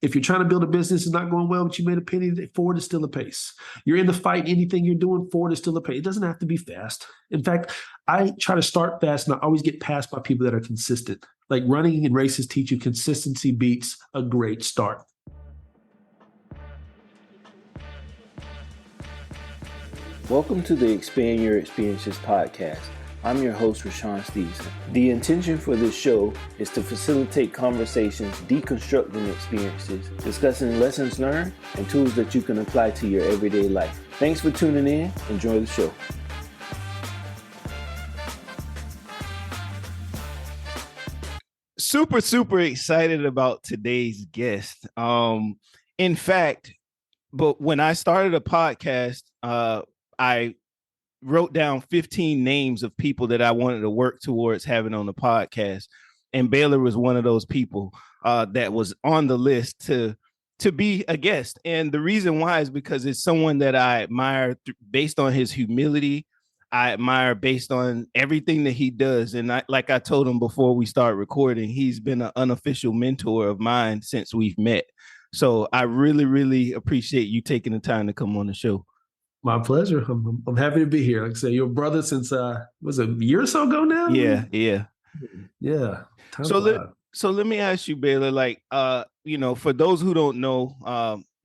If you're trying to build a business, it's not going well, but you made a penny, forward is still a pace. You're in the fight, anything you're doing, forward is still a pace. It doesn't have to be fast. In fact, I try to start fast and I always get passed by people that are consistent. Like running and races teach you consistency beats a great start. Welcome to the Expand Your Experiences podcast. I'm your host, Rashawn Stevenson. The intention for this show is to facilitate conversations, deconstructing experiences, discussing lessons learned, and tools that you can apply to your everyday life. Thanks for tuning in. Enjoy the show. Super excited about today's guest. In fact, but when I started a podcast, I wrote down 15 names of people that I wanted to work towards having on the podcast. And Baylor was one of those people that was on the list to be a guest. And the reason why is because it's someone that I admire based on his humility. I admire based on everything that he does. And like I told him before we start recording, he's been an unofficial mentor of mine since we've met. So I really appreciate you taking the time to come on the show. My pleasure. I'm happy to be here. Like I say, your brother since was it a year or so ago now? Yeah. So let me ask you, Baylor. Like, for those who don't know,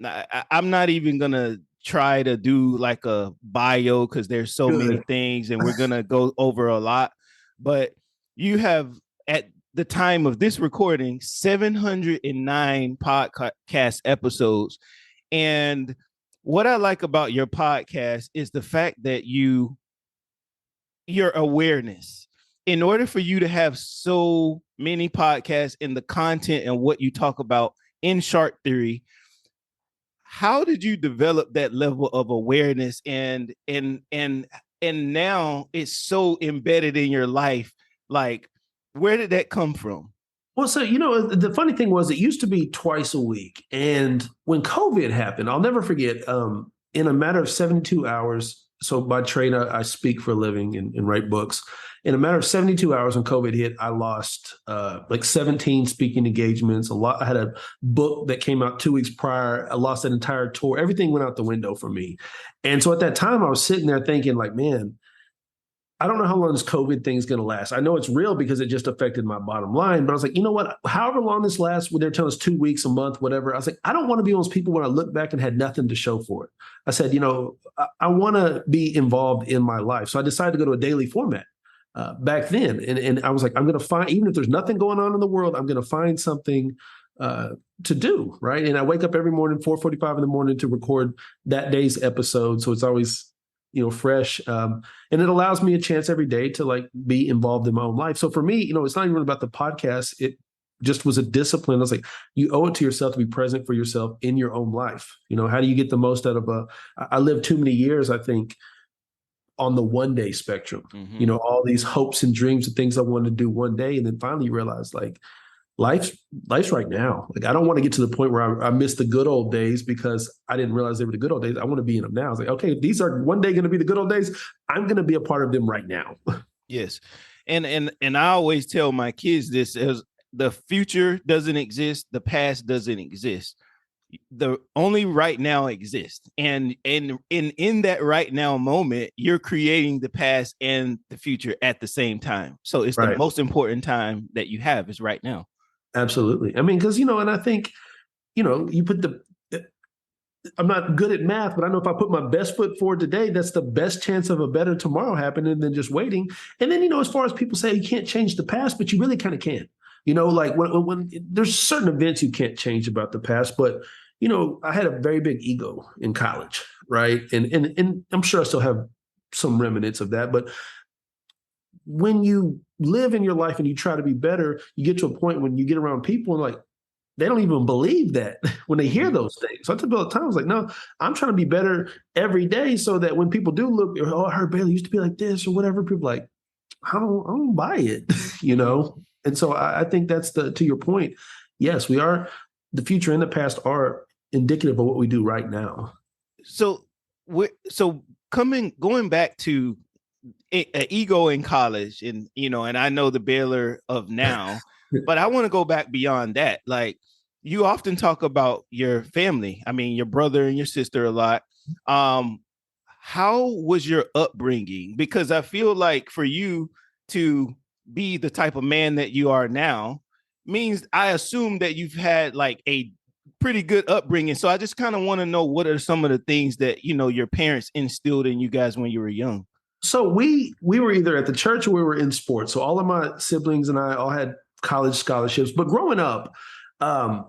I'm not even gonna try to do like a bio because there's so many things, and we're gonna go over a lot. But you have, at the time of this recording, 709 podcast episodes, and what I like about your podcast is the fact that your awareness. In order for you to have so many podcasts and the content and what you talk about in Shark Theory, how did you develop that level of awareness? And now it's so embedded in your life. Like, where did that come from? Well, so, the funny thing was it used to be twice a week. And when COVID happened, I'll never forget, in a matter of 72 hours, so by trade, I speak for a living and write books. In a matter of 72 hours when COVID hit, I lost like 17 speaking engagements. I had a book that came out 2 weeks prior. I lost that entire tour. Everything went out the window for me. And so at that time, I was sitting there thinking like, man, I don't know how long this COVID thing is going to last. I know it's real because it just affected my bottom line. But I was like, you know what? However long this lasts, when they're telling us 2 weeks, a month, whatever. I was like, I don't want to be one of those people when I look back and had nothing to show for it. I said, I want to be involved in my life. So I decided to go to a daily format back then. And I was like, I'm going to find, even if there's nothing going on in the world, I'm going to find something to do. Right. And I wake up every morning, 4:45 in the morning to record that day's episode. So it's always fresh. And it allows me a chance every day to like be involved in my own life. So for me, it's not even about the podcast. It just was a discipline. I was like, you owe it to yourself to be present for yourself in your own life. How do you get the most out of I lived too many years, I think, on the 1 day spectrum, all these hopes and dreams of things I wanted to do one day. And then finally you realize like, life's right now. Like, I don't want to get to the point where I miss the good old days because I didn't realize they were the good old days. I want to be in them now. I was like, okay, these are one day going to be the good old days. I'm going to be a part of them right now. Yes. And I always tell my kids this: as the future doesn't exist, the past doesn't exist. The only right now exists. And in that right now moment, you're creating the past and the future at the same time. So it's the most important time that you have is right now. Absolutely. I mean, because, and I think, you put I'm not good at math, but I know if I put my best foot forward today, that's the best chance of a better tomorrow happening than just waiting. And then, as far as people say, you can't change the past, but you really kind of can. Like when there's certain events you can't change about the past, but, I had a very big ego in college, right? And I'm sure I still have some remnants of that, but when you live in your life and you try to be better, you get to a point when you get around people and like, they don't even believe that when they hear those things. So I tell people all the time, I was like, no, I'm trying to be better every day so that when people do look, I heard Baylor used to be like this or whatever, people are like, I don't buy it, And so I think that's to your point. Yes, the future and the past are indicative of what we do right now. So going back to ego in college, and and I know the Baylor of now, but I want to go back beyond that. Like, you often talk about your family. I mean, your brother and your sister a lot. Um, how was your upbringing? Because I feel like for you to be the type of man that you are now means I assume that you've had like a pretty good upbringing. So I just kind of want to know what are some of the things that, you know, your parents instilled in you guys when you were young. So we were either at the church or we were in sports. So all of my siblings and I all had college scholarships. But growing up, um,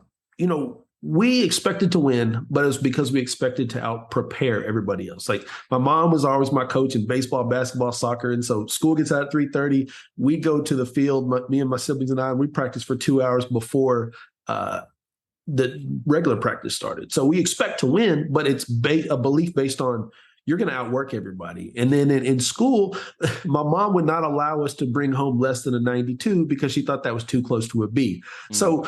we expected to win, but it was because we expected to out prepare everybody else. Like my mom was always my coach in baseball, basketball, soccer, and so school gets out at 3:30. We go to the field, me and my siblings and I. We practice for 2 hours before the regular practice started. So we expect to win, but it's a belief based on you're going to outwork everybody. And then in school, my mom would not allow us to bring home less than a 92 because she thought that was too close to a B. Mm-hmm. So,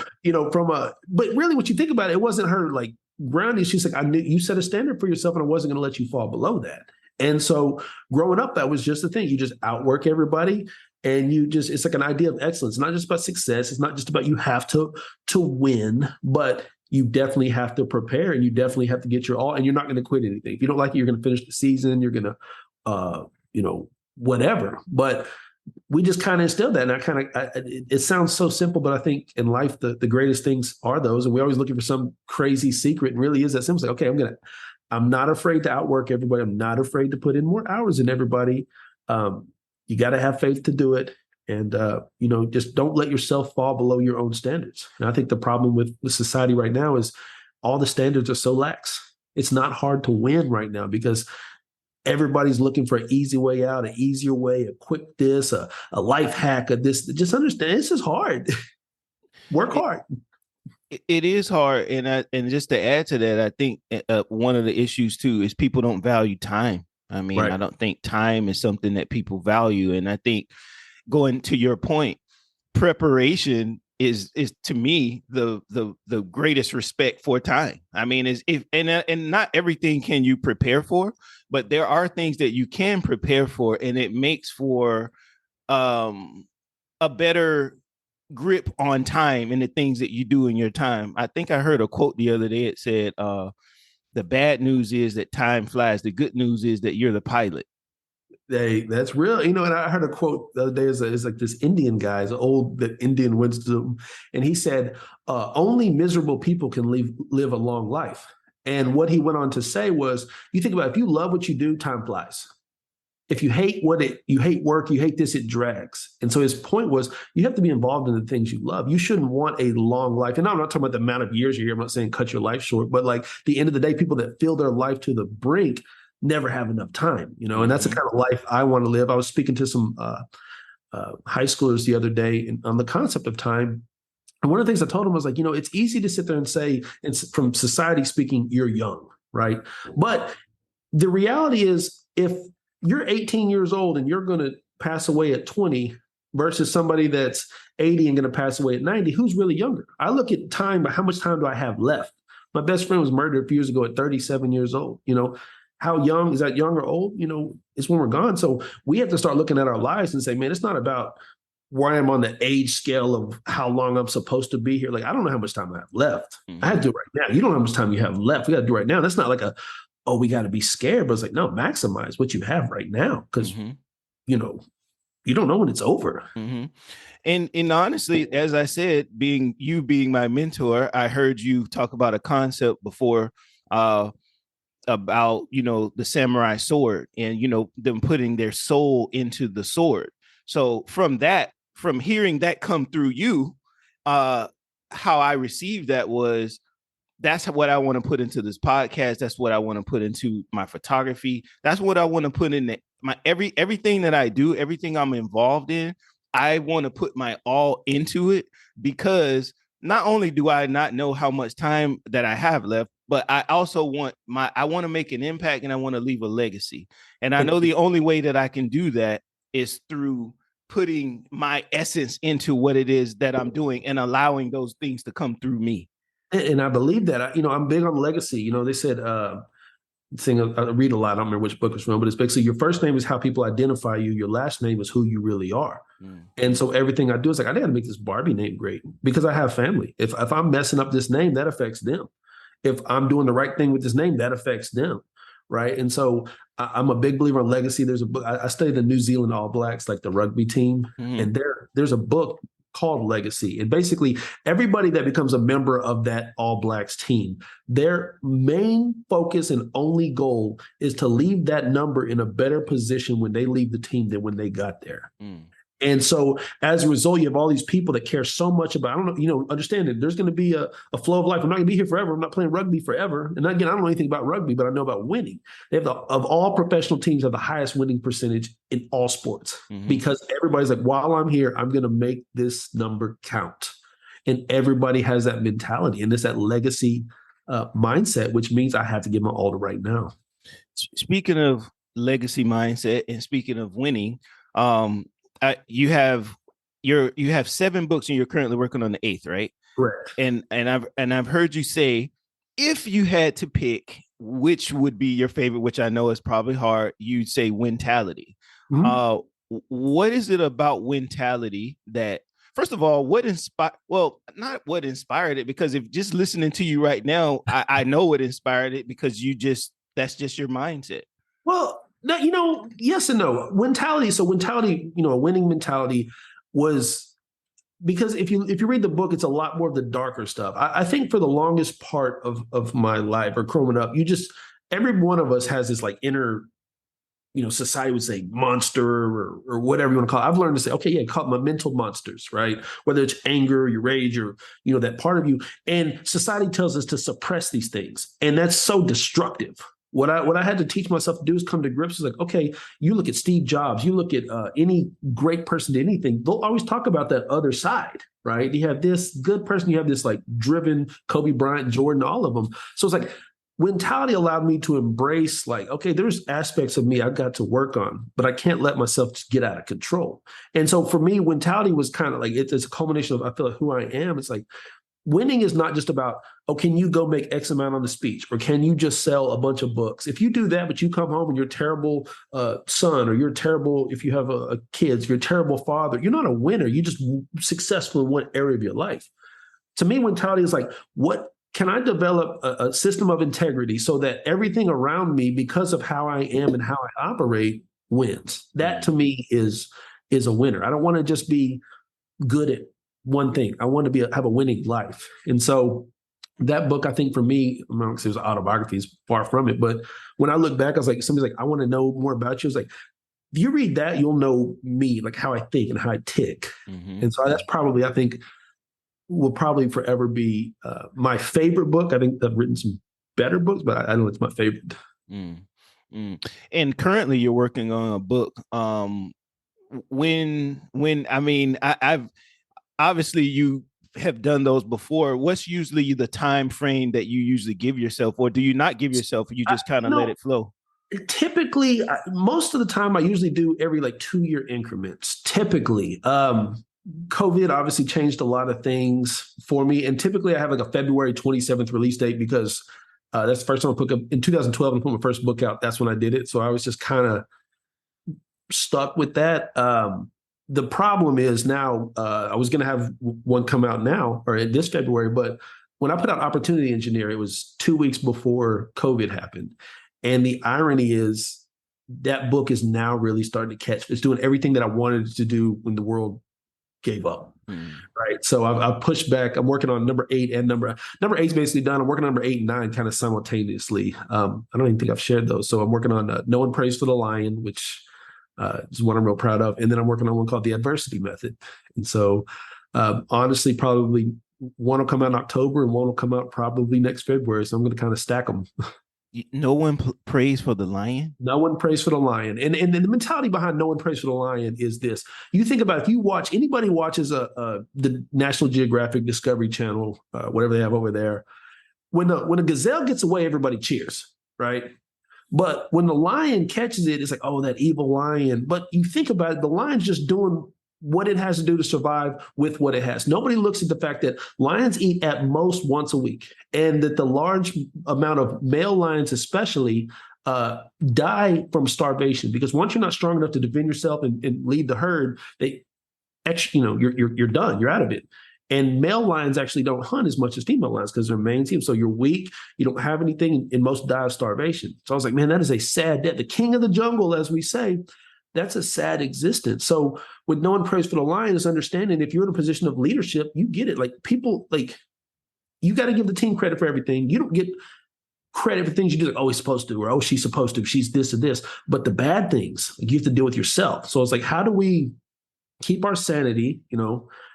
but really what you think about it, it wasn't her like grounding. She's like, I knew you set a standard for yourself and I wasn't going to let you fall below that. And so growing up, that was just the thing. You just outwork everybody. And it's like an idea of excellence. It's not just about success. It's not just about you have to win, but you definitely have to prepare and you definitely have to get your all, and you're not going to quit anything. If you don't like it, you're going to finish the season. You're going to, whatever. But we just kind of instilled that. And it sounds so simple, but I think in life, the greatest things are those. And we're always looking for some crazy secret, and really is that simple. It's like, okay, I'm not afraid to outwork everybody. I'm not afraid to put in more hours than everybody. You got to have faith to do it. And, just don't let yourself fall below your own standards. And I think the problem with society right now is all the standards are so lax. It's not hard to win right now because everybody's looking for an easy way out, an easier way, a quick this, a life hack, a this. Just understand this is hard. Work hard. It is hard. And just to add to that, I think one of the issues too is people don't value time. I mean, right. I don't think time is something that people value. And I think going to your point, preparation is to me the greatest respect for time. I mean, and not everything can you prepare for, but there are things that you can prepare for, and it makes for a better grip on time and the things that you do in your time. I think I heard a quote the other day. It said, the bad news is that time flies. The good news is that you're the pilot. That's real. And I heard a quote the other day is like this Indian guy, is old that Indian wisdom. And he said, only miserable people can live a long life. And what he went on to say was, you think about, if you love what you do, time flies. If you hate you hate work, you hate this, it drags. And so his point was, you have to be involved in the things you love. You shouldn't want a long life. And I'm not talking about the amount of years you're here. I'm not saying cut your life short, but like the end of the day, people that fill their life to the brink never have enough time, and that's the kind of life I want to live. I was speaking to some high schoolers the other day on the concept of time. And one of the things I told them was like, it's easy to sit there and say, and from society speaking, you're young, right? But the reality is, if you're 18 years old and you're going to pass away at 20 versus somebody that's 80 and going to pass away at 90, who's really younger? I look at time, but how much time do I have left? My best friend was murdered a few years ago at 37 years old. How young is that, young or old? It's when we're gone. So we have to start looking at our lives and say, man, it's not about where I am on the age scale of how long I'm supposed to be here. Like, I don't know how much time I have left. Mm-hmm. I have to do it right now. You don't know how much time you have left. We got to do it right now. That's not like we got to be scared, but it's like, no, maximize what you have right now. Because, you don't know when it's over. Mm-hmm. And honestly, as I said, being my mentor, I heard you talk about a concept before, about the samurai sword and them putting their soul into the sword. So from hearing that come through you, how I received that was, that's what I want to put into this podcast. That's what I want to put into my photography. That's what I want to put in my everything that I do, everything I'm involved in. I want to put my all into it, because not only do I not know how much time that I have left, but I also want to make an impact, and I want to leave a legacy. And I know the only way that I can do that is through putting my essence into what it is that I'm doing and allowing those things to come through me. And I believe that, I'm big on legacy. They said, thing I read a lot. I don't remember which book it's from, but it's basically your first name is how people identify you. Your last name is who you really are. And so everything I do is like, I got to make this Barbee name great because I have family. If I'm messing up this name, that affects them. If I'm doing the right thing with this name, that affects them. Right. And so I'm a big believer in legacy. There's a book. I studied the New Zealand All Blacks, like the rugby team. And there's a book called Legacy. And basically everybody that becomes a member of that All Blacks team, their main focus and only goal is to leave that number in a better position when they leave the team than when they got there. And so as a result, you have all these people that care so much about, I don't know, understand that there's going to be a flow of life. I'm not going to be here forever. I'm not playing rugby forever. And again, I don't know anything about rugby, but I know about winning. They have of all professional teams, have the highest winning percentage in all sports because everybody's like, while I'm here, I'm going to make this number count. And everybody has that mentality and it's that legacy mindset, which means I have to give my all to right now. Speaking of legacy mindset and speaking of winning, you have 7 books and you're currently working on the 8th, right? Correct. And I've heard you say, if you had to pick which would be your favorite, which I know is probably hard, you'd say Wintality. What is it about Wintality that, first of all, not what inspired it, because if just listening to you right now, I know what inspired it because that's just your mindset. Well, yes and no. Wintality. So Wintality, a winning mentality was because if you read the book, it's a lot more of the darker stuff. I think for the longest part of my life or growing up, every one of us has this like inner, society would say monster or whatever you want to call it. I've learned to say, okay, yeah, call it my mental monsters, right? Whether it's anger, your rage, or, that part of you. And society tells us to suppress these things. And that's so destructive. What I had to teach myself to do is come to grips with like, okay, you look at Steve Jobs, you look at any great person to anything, they'll always talk about that other side, right? You have this good person, you have this like driven Kobe Bryant, Jordan, all of them. So it's like Wintality allowed me to embrace like, okay, there's aspects of me I've got to work on, but I can't let myself just get out of control. And so for me, Wintality was kind of like, it's a culmination of, I feel like who I am. It's like, winning is not just about, can you go make X amount on the speech or can you just sell a bunch of books? If you do that, but you come home and you're a terrible son or you're terrible, if you have kids, you're a terrible father, you're not a winner. You're just successful in one area of your life. To me, Wintality is like, what can I develop a system of integrity so that everything around me, because of how I am and how I operate, wins? That to me is a winner. I don't want to just be good at one thing. I want to have a winning life. And so that book, I think for me, I'm not going to say it was autobiography, it's far from it. But when I look back, I was like, somebody's like, I want to know more about you. It's like, if you read that, you'll know me, like how I think and how I tick. And so that's probably, I think, will probably forever be my favorite book. I think I've written some better books, but I know it's my favorite. And currently you're working on a book. I've obviously you have done those before. What's usually the time frame that you usually give yourself, or do you not give yourself? You just kind of let it flow? Typically, most of the time, I usually do every like 2-year increments. Typically, COVID obviously changed a lot of things for me, and typically I have like a February 27th release date because that's the first time I put up in 2012 and put my first book out. That's when I did it. So I was just kind of stuck with that. The problem is now I was going to have one come out now or this February, but when I put out Opportunity Engineer, it was 2 weeks before COVID happened. And the irony is that book is now really starting to catch. It's doing everything that I wanted it to do when the world gave up. Right. So I've pushed back. I'm working on number 8 and number 8 is basically done. I'm working on number 8 and 9 kind of simultaneously. I don't even think I've shared those. So I'm working on No One Prays for the Lion, which is one I'm real proud of. And then I'm working on one called The Adversity Method. And so honestly, probably one will come out in October and one will come out probably next February. So I'm going to kind of stack them. No One Prays for the Lion? No One Prays for the Lion. And the mentality behind No One Prays for the Lion is this. You think about if anybody watches the National Geographic Discovery Channel, whatever they have over there, when a gazelle gets away, everybody cheers, right? But when the lion catches it, it's like, oh, that evil lion. But you think about it, the lion's just doing what it has to do to survive with what it has. Nobody looks at the fact that lions eat at most once a week, and that the large amount of male lions especially die from starvation, because once you're not strong enough to defend yourself and lead the herd, you're done. You're out of it. And male lions actually don't hunt as much as female lions because they're main team. So you're weak. You don't have anything, and most die of starvation. So I was like, man, that is a sad death. The king of the jungle, as we say, that's a sad existence. So with knowing praise for the lion is understanding if you're in a position of leadership, you get it. Like people, like you got to give the team credit for everything. You don't get credit for things you do, like, oh, he's supposed to, or oh, she's supposed to, she's this or this. But the bad things, like, you have to deal with yourself. So it's like, how do we keep our sanity?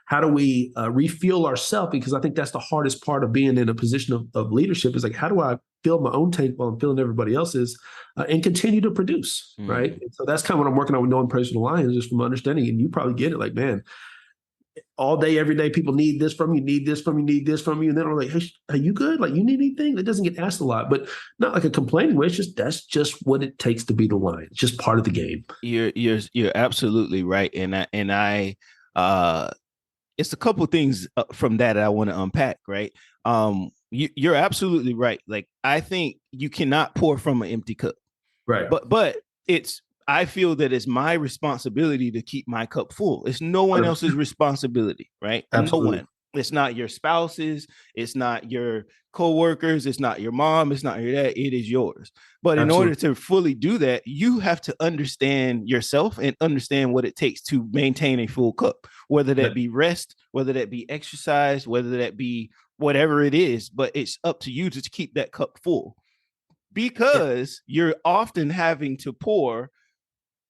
How do we refuel ourselves? Because I think that's the hardest part of being in a position of leadership, is like, how do I fill my own tank while I'm filling everybody else's and continue to produce, right? And so that's kind of what I'm working on with knowing praise for the lions, just from understanding. And you probably get it, like, man, all day, every day, people need this from you, need this from you, need this from you. And then I'm like, hey, are you good? Like, you need anything? That doesn't get asked a lot, but not like a complaining way. It's just, that's just what it takes to be the lion. It's just part of the game. You're absolutely right. And I it's a couple of things from that I want to unpack, right? You're absolutely right. Like, I think you cannot pour from an empty cup, right? But I feel that it's my responsibility to keep my cup full. It's no one else's responsibility, right? Absolutely. No one. It's not your spouses. It's not your coworkers. It's not your mom. It's not your dad. It is yours. But in order to fully do that, you have to understand yourself and understand what it takes to maintain a full cup, whether that be rest, whether that be exercise, whether that be whatever it is. But it's up to you to keep that cup full, because you're often having to pour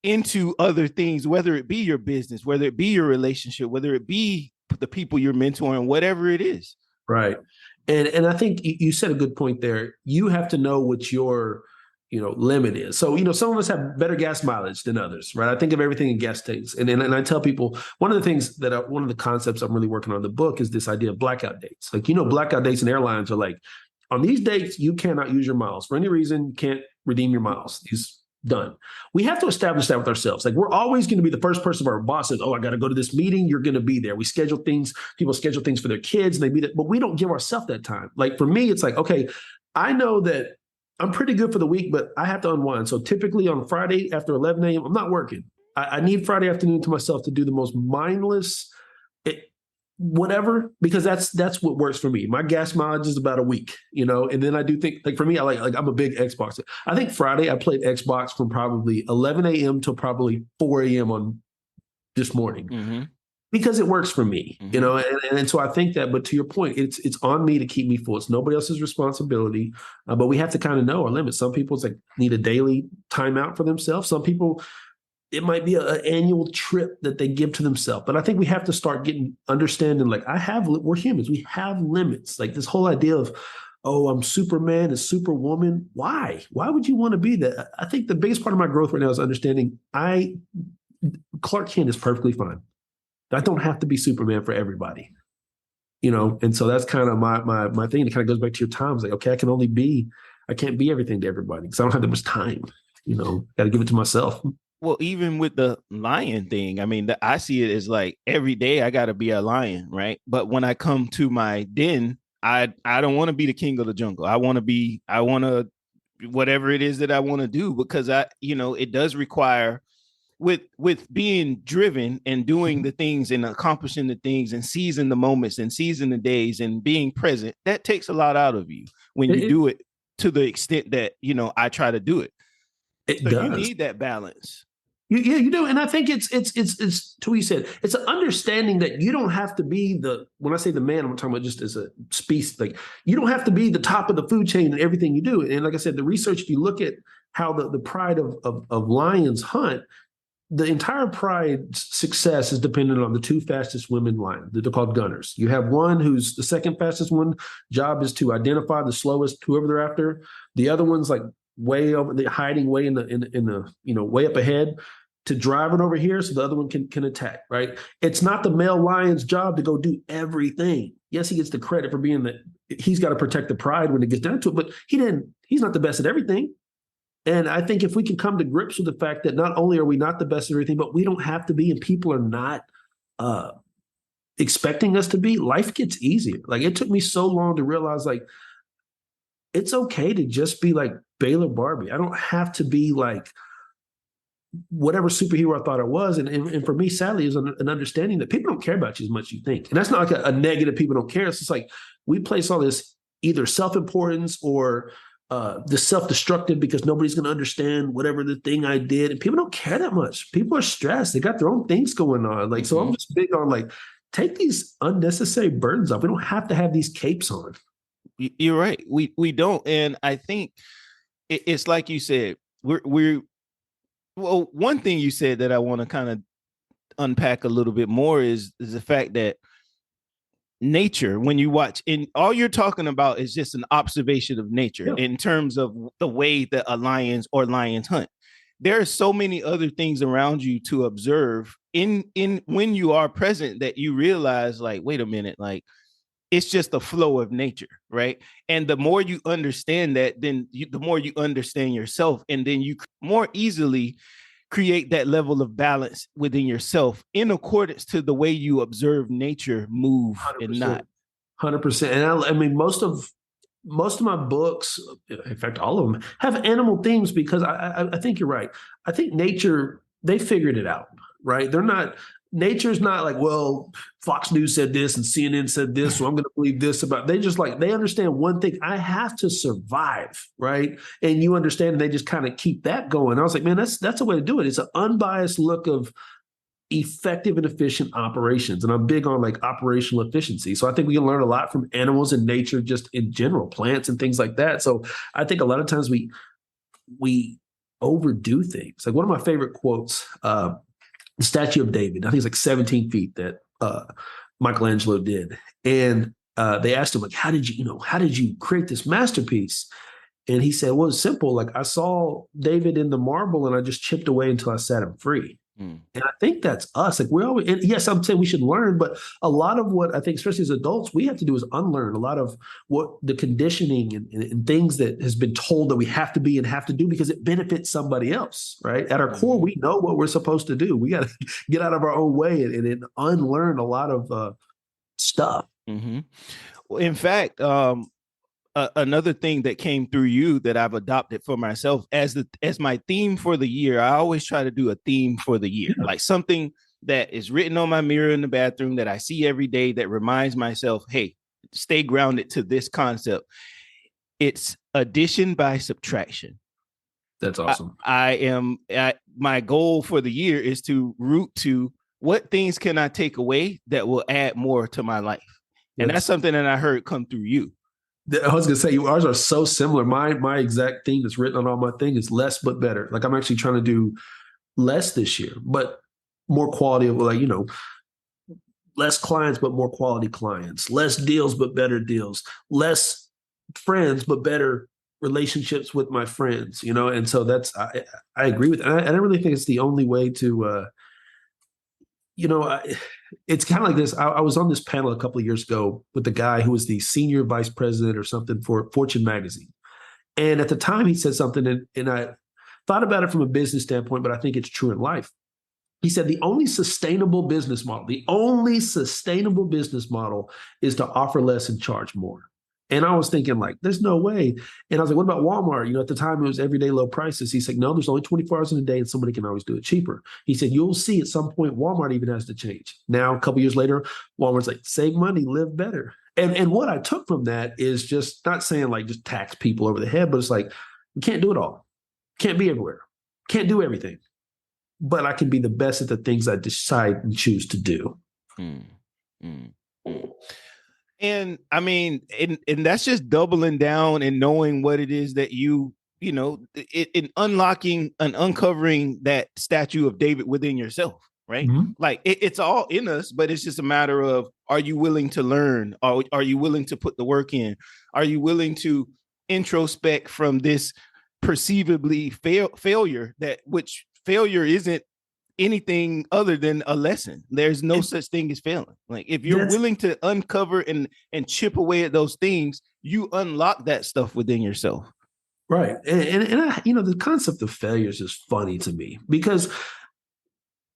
into other things, whether it be your business, whether it be your relationship, whether it be the people you're mentoring, whatever it is. Right. And I think you said a good point there. You have to know what your, limit is. So, some of us have better gas mileage than others, right? I think of everything in gas tanks. And I tell people, one of the things one of the concepts I'm really working on in the book is this idea of blackout dates. Like, blackout dates in airlines are like, on these dates, you cannot use your miles for any reason. You can't redeem your miles. Done. We have to establish that with ourselves. Like, we're always going to be the first person of our boss says, oh, I got to go to this meeting. You're going to be there. We schedule things. People schedule things for their kids, and they be there, but we don't give ourselves that time. Like, for me, it's like, okay, I know that I'm pretty good for the week, but I have to unwind. So typically on Friday after 11 a.m., I'm not working. I need Friday afternoon to myself to do the most mindless whatever, because that's what works for me. My gas mileage is about a week, and then I do think, like, for me, I like I'm a big Xbox. I think Friday I played Xbox from probably 11 a.m. till probably 4 a.m. on this morning, because it works for me, and so I think that, but to your point, it's on me to keep me full. It's nobody else's responsibility, but we have to kind of know our limits. Some people need a daily timeout for themselves. Some people, it might be an annual trip that they give to themselves. But I think we have to start understanding, like, we're humans. We have limits. Like, this whole idea of, oh, I'm Superman and Superwoman. Why? Why would you want to be that? I think the biggest part of my growth right now is understanding Clark Kent is perfectly fine. I don't have to be Superman for everybody, And so that's kind of my thing. It kind of goes back to your time. It's like, okay, I can't be everything to everybody because I don't have that much time. Got to give it to myself. Well, even with the lion thing, I mean, I see it as like every day I got to be a lion, right? But when I come to my den, I don't want to be the king of the jungle. I want to whatever it is that I want to do, because it does require, with being driven and doing the things and accomplishing the things and seizing the moments and seizing the days and being present, that takes a lot out of you when you do it to the extent that, I try to do it. It does. You need that balance. Yeah, you do. And I think it's to what you said, it's an understanding that you don't have to be when I say the man, I'm talking about just as a species, like, you don't have to be the top of the food chain in everything you do. And like I said, the research, if you look at how the pride of lions hunt, the entire pride success is dependent on the two fastest women lions. They're called gunners. You have one who's the second fastest one. Job is to identify the slowest, whoever they're after. The other one's like way over, they're hiding way in the way up ahead, to drive it over here so the other one can attack, right? It's not the male lion's job to go do everything. Yes, he gets the credit for being that he's got to protect the pride when it gets down to it, but he's not the best at everything. And I think if we can come to grips with the fact that not only are we not the best at everything, but we don't have to be, and people are not expecting us to be, life gets easier. Like it took me so long to realize like it's okay to just be like Baylor Barbee. I don't have to be like whatever superhero I thought I was. And for me, sadly, is an understanding that people don't care about you as much as you think. And that's not like a negative, people don't care. It's just like we place all this either self-importance or the self-destructive because nobody's going to understand whatever the thing I did. And people don't care that much. People are stressed. They got their own things going on. Like, so I'm just big on like, take these unnecessary burdens off. We don't have to have these capes on. You're right. We don't. And I think it's like you said, well, one thing you said that I want to kind of unpack a little bit more is the fact that nature, when you watch, and all you're talking about is just an observation of nature in terms of the way that lions hunt. There are so many other things around you to observe in when you are present that you realize like, wait a minute, like it's just the flow of nature, right? And the more you understand that, then the more you understand yourself, and then you more easily create that level of balance within yourself in accordance to the way you observe nature move 100%. And not 100%. And I mean, most of my books, in fact, all of them have animal themes because I think you're right. I think nature, they figured it out, right? Nature's not like, well, Fox News said this and CNN said this, so I'm going to believe this about. They just like, they understand one thing: I have to survive, right? And you understand, and they just kind of keep that going. I was like, man, that's a way to do it. It's an unbiased look of effective and efficient operations, and I'm big on like operational efficiency. So I think we can learn a lot from animals and nature, just in general, plants and things like that. So I think a lot of times we overdo things. Like one of my favorite quotes. The Statue of David. I think it's like 17 feet that Michelangelo did. And they asked him, like, how did you create this masterpiece? And he said, well, it's simple. Like I saw David in the marble and I just chipped away until I set him free. And I think that's us. Like we always, and yes, I'm saying we should learn, but a lot of what I think, especially as adults, we have to do is unlearn a lot of what the conditioning and things that has been told that we have to be and have to do because it benefits somebody else, right? At our core, we know what we're supposed to do. We got to get out of our own way and unlearn a lot of stuff. Well, in fact, another thing that came through you that I've adopted for myself as my theme for the year, I always try to do a theme for the year, like something that is written on my mirror in the bathroom that I see every day that reminds myself, hey, stay grounded to this concept. It's addition by subtraction. That's awesome. My goal for the year is to root to what things can I take away that will add more to my life. And that's something that I heard come through you. I was gonna say ours are so similar. My exact theme that's written on all my thing is less but better. Like I'm actually trying to do less this year, but more quality of like, less clients but more quality clients, less deals but better deals, less friends but better relationships with my friends. And so that's I agree with. And I really think it's the only way to. It's kind of like this. I was on this panel a couple of years ago with the guy who was the senior vice president or something for Fortune magazine. And at the time he said something and I thought about it from a business standpoint, but I think it's true in life. He said, the only sustainable business model is to offer less and charge more. And I was thinking like, there's no way. And I was like, what about Walmart? At the time it was everyday low prices. He said, no, there's only 24 hours in a day and somebody can always do it cheaper. He said, you'll see at some point Walmart even has to change. Now, a couple years later, Walmart's like, save money, live better. And what I took from that is just not saying like just tax people over the head, but it's like, we can't do it all. Can't be everywhere. Can't do everything. But I can be the best at the things I decide and choose to do. And I mean, and that's just doubling down and knowing what it is that in unlocking and uncovering that statue of David within yourself, right? Like it's all in us, but it's just a matter of, are you willing to learn? Are you willing to put the work in? Are you willing to introspect from this perceivably failure, which failure isn't anything other than a lesson? There's no such thing as failing. Like if you're willing to uncover and chip away at those things, you unlock that stuff within yourself. Right. And I, the concept of failure is just funny to me because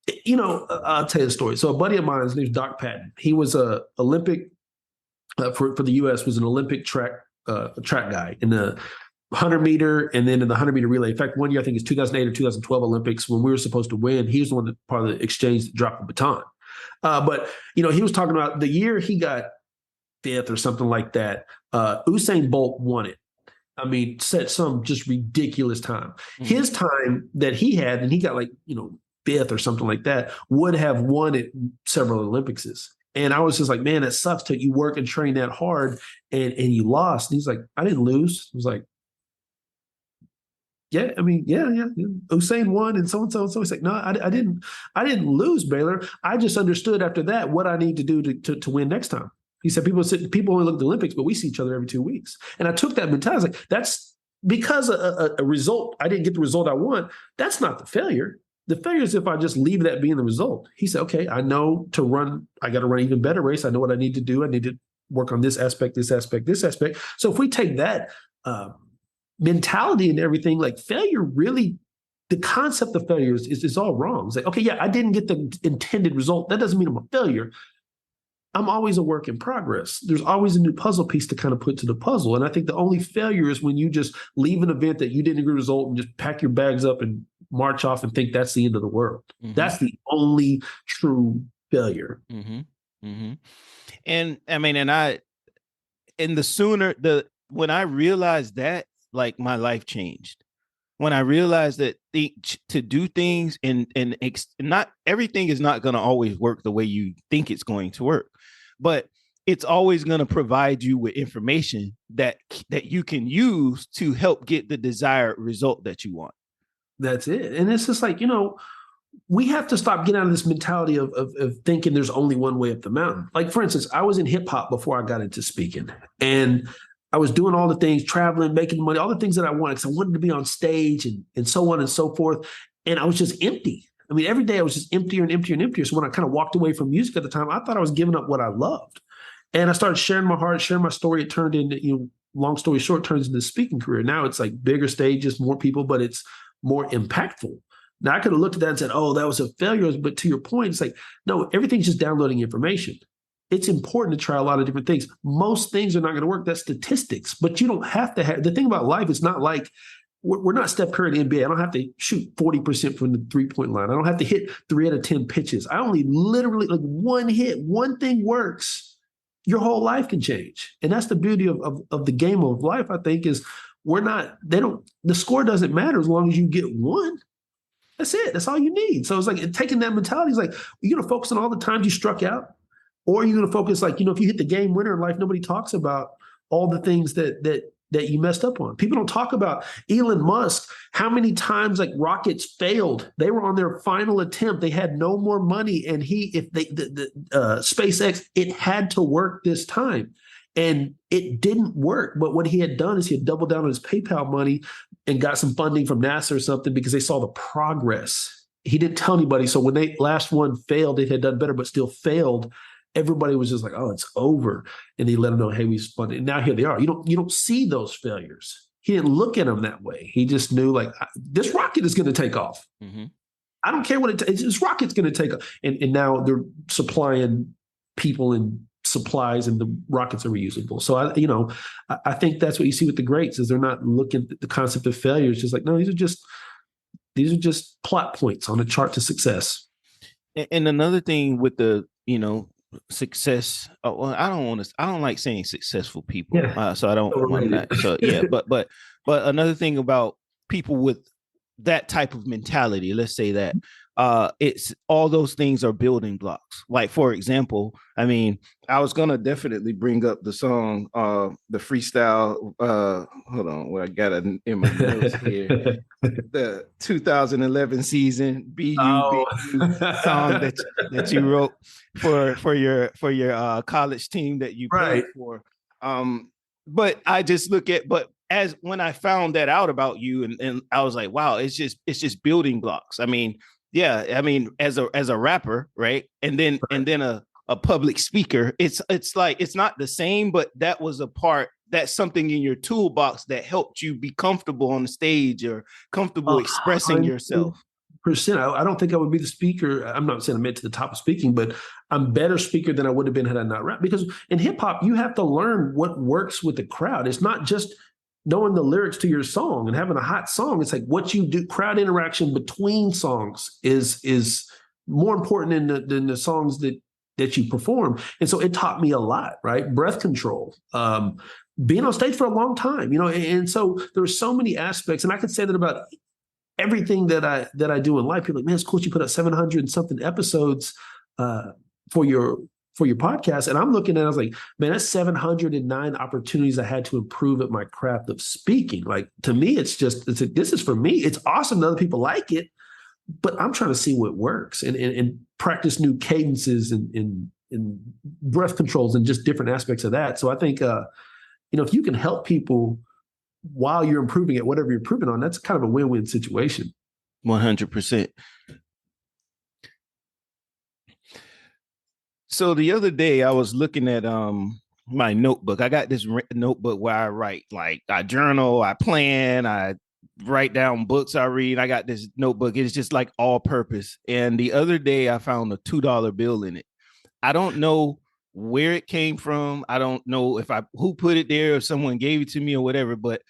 I'll tell you a story. So a buddy of mine, his name's Doc Patton. He was a Olympic for the U.S. was an Olympic track guy in the 100 meter and then in the 100 meter relay. In fact, one year I think it's 2008 or 2012 Olympics when we were supposed to win. He was the one that part of the exchange that dropped the baton. But he was talking about the year he got fifth or something like that. Usain Bolt won it. I mean, set some just ridiculous time. Mm-hmm. His time that he had, and he got fifth or something like that, would have won it several Olympicses. And I was just like, man, that sucks till you work and train that hard and you lost. And he's like, I didn't lose. I was like, yeah. Usain won and so and so. So he's like, no, I didn't lose, Baylor. I just understood after that what I need to do to win next time. He said, people only look at the Olympics, but we see each other every 2 weeks. And I took that mentality. I was like, that's because a result, I didn't get the result I want. That's not the failure. The failure is if I just leave that being the result. He said, okay, I know to run, I got to run an even better race. I know what I need to do. I need to work on this aspect, this aspect, this aspect. So if we take that mentality and everything, like failure really, the concept of failure is all wrong. It's like, okay, yeah, I didn't get the intended result. That doesn't mean I'm a failure. I'm always a work in progress. There's always a new puzzle piece to kind of put to the puzzle. And I think the only failure is when you just leave an event that you didn't agree with the result and just pack your bags up and march off and think that's the end of the world. Mm-hmm. That's the only true failure. Mm-hmm. Mm-hmm. And I mean, when I realized that, like my life changed. When I realized that to do things and not everything is not going to always work the way you think it's going to work, but it's always going to provide you with information that you can use to help get the desired result that you want. That's it. And it's just like, we have to stop getting out of this mentality of thinking there's only one way up the mountain. Like, for instance, I was in hip hop before I got into speaking, and I was doing all the things, traveling, making money, all the things that I wanted, because I wanted to be on stage and so on and so forth. And I was just empty. I mean, every day I was just emptier and emptier and emptier. So when I kind of walked away from music at the time, I thought I was giving up what I loved. And I started sharing my heart, sharing my story. It turned into, long story short, turns into a speaking career. Now it's like bigger stages, more people, but it's more impactful. Now I could have looked at that and said, oh, that was a failure. But to your point, it's like, no, everything's just downloading information. It's important to try a lot of different things. Most things are not going to work. That's statistics, but you don't have to have, the thing about life is not like, we're not Steph Curry in the NBA. I don't have to shoot 40% from the 3-point line. I don't have to hit 3 out of 10 pitches. I only literally like one hit, one thing works. Your whole life can change. And that's the beauty of the game of life, I think, is the score doesn't matter as long as you get one. That's it. That's all you need. So it's like taking that mentality is like, you're going to focus on all the times you struck out. Or you're going to focus if you hit the game winner in life, nobody talks about all the things that you messed up on. People don't talk about Elon Musk, how many times like rockets failed. They were on their final attempt. They had no more money. And SpaceX, it had to work this time. And it didn't work. But what he had done is he had doubled down on his PayPal money and got some funding from NASA or something because they saw the progress. He didn't tell anybody. So when they last one failed, it had done better, but still failed. Everybody was just like, oh, it's over. And they let them know, hey, we spun it. And now here they are. You don't see those failures. He didn't look at them that way. He just knew like, this rocket is going to take off. Mm-hmm. I don't care what this rocket's going to take off. And now they're supplying people and supplies and the rockets are reusable. So I think that's what you see with the greats is they're not looking at the concept of failure. It's just like, no, these are just plot points on a chart to success. And another thing with the, success. I don't like saying successful people. Yeah. So I don't want that. So yeah, but another thing about people with that type of mentality, let's say that it's all those things are building blocks. Like, for example, I mean, I was gonna definitely bring up the song, the freestyle. Hold on, well, I got it in my notes here. The 2011 season BU song that you wrote for your college team that you played for. But I just as when I found that out about you, and I was like, wow, it's just building blocks. I mean, yeah, I mean, as a rapper, right? And then a public speaker, it's like it's not the same, but that's something in your toolbox that helped you be comfortable on the stage or comfortable expressing yourself. I don't think I would be the speaker. I'm not saying I'm meant to the top of speaking, but I'm better speaker than I would have been had I not rap. Because in hip hop, you have to learn what works with the crowd. It's not just knowing the lyrics to your song and having a hot song. It's like what you do. Crowd interaction between songs is more important than the songs that you perform. And so it taught me a lot, right? Breath control, being on stage for a long time, and so there were so many aspects. And I could say that about everything that I do in life. People are like, man, it's cool you put up 700 and something episodes for your podcast. And I'm looking at it, I was like, man, that's 709 opportunities I had to improve at my craft of speaking. Like, to me, this is for me. It's awesome that other people like it, but I'm trying to see what works and practice new cadences and breath controls and just different aspects of that. So I think, if you can help people while you're improving at whatever you're improving on, that's kind of a win-win situation. 100%. So the other day I was looking at my notebook. I got this notebook where I write, like I journal, I plan, I write down books I read. I got this notebook. It's just like all purpose. And the other day I found a $2 bill in it. I don't know where it came from. I don't know who put it there, if someone gave it to me or whatever, but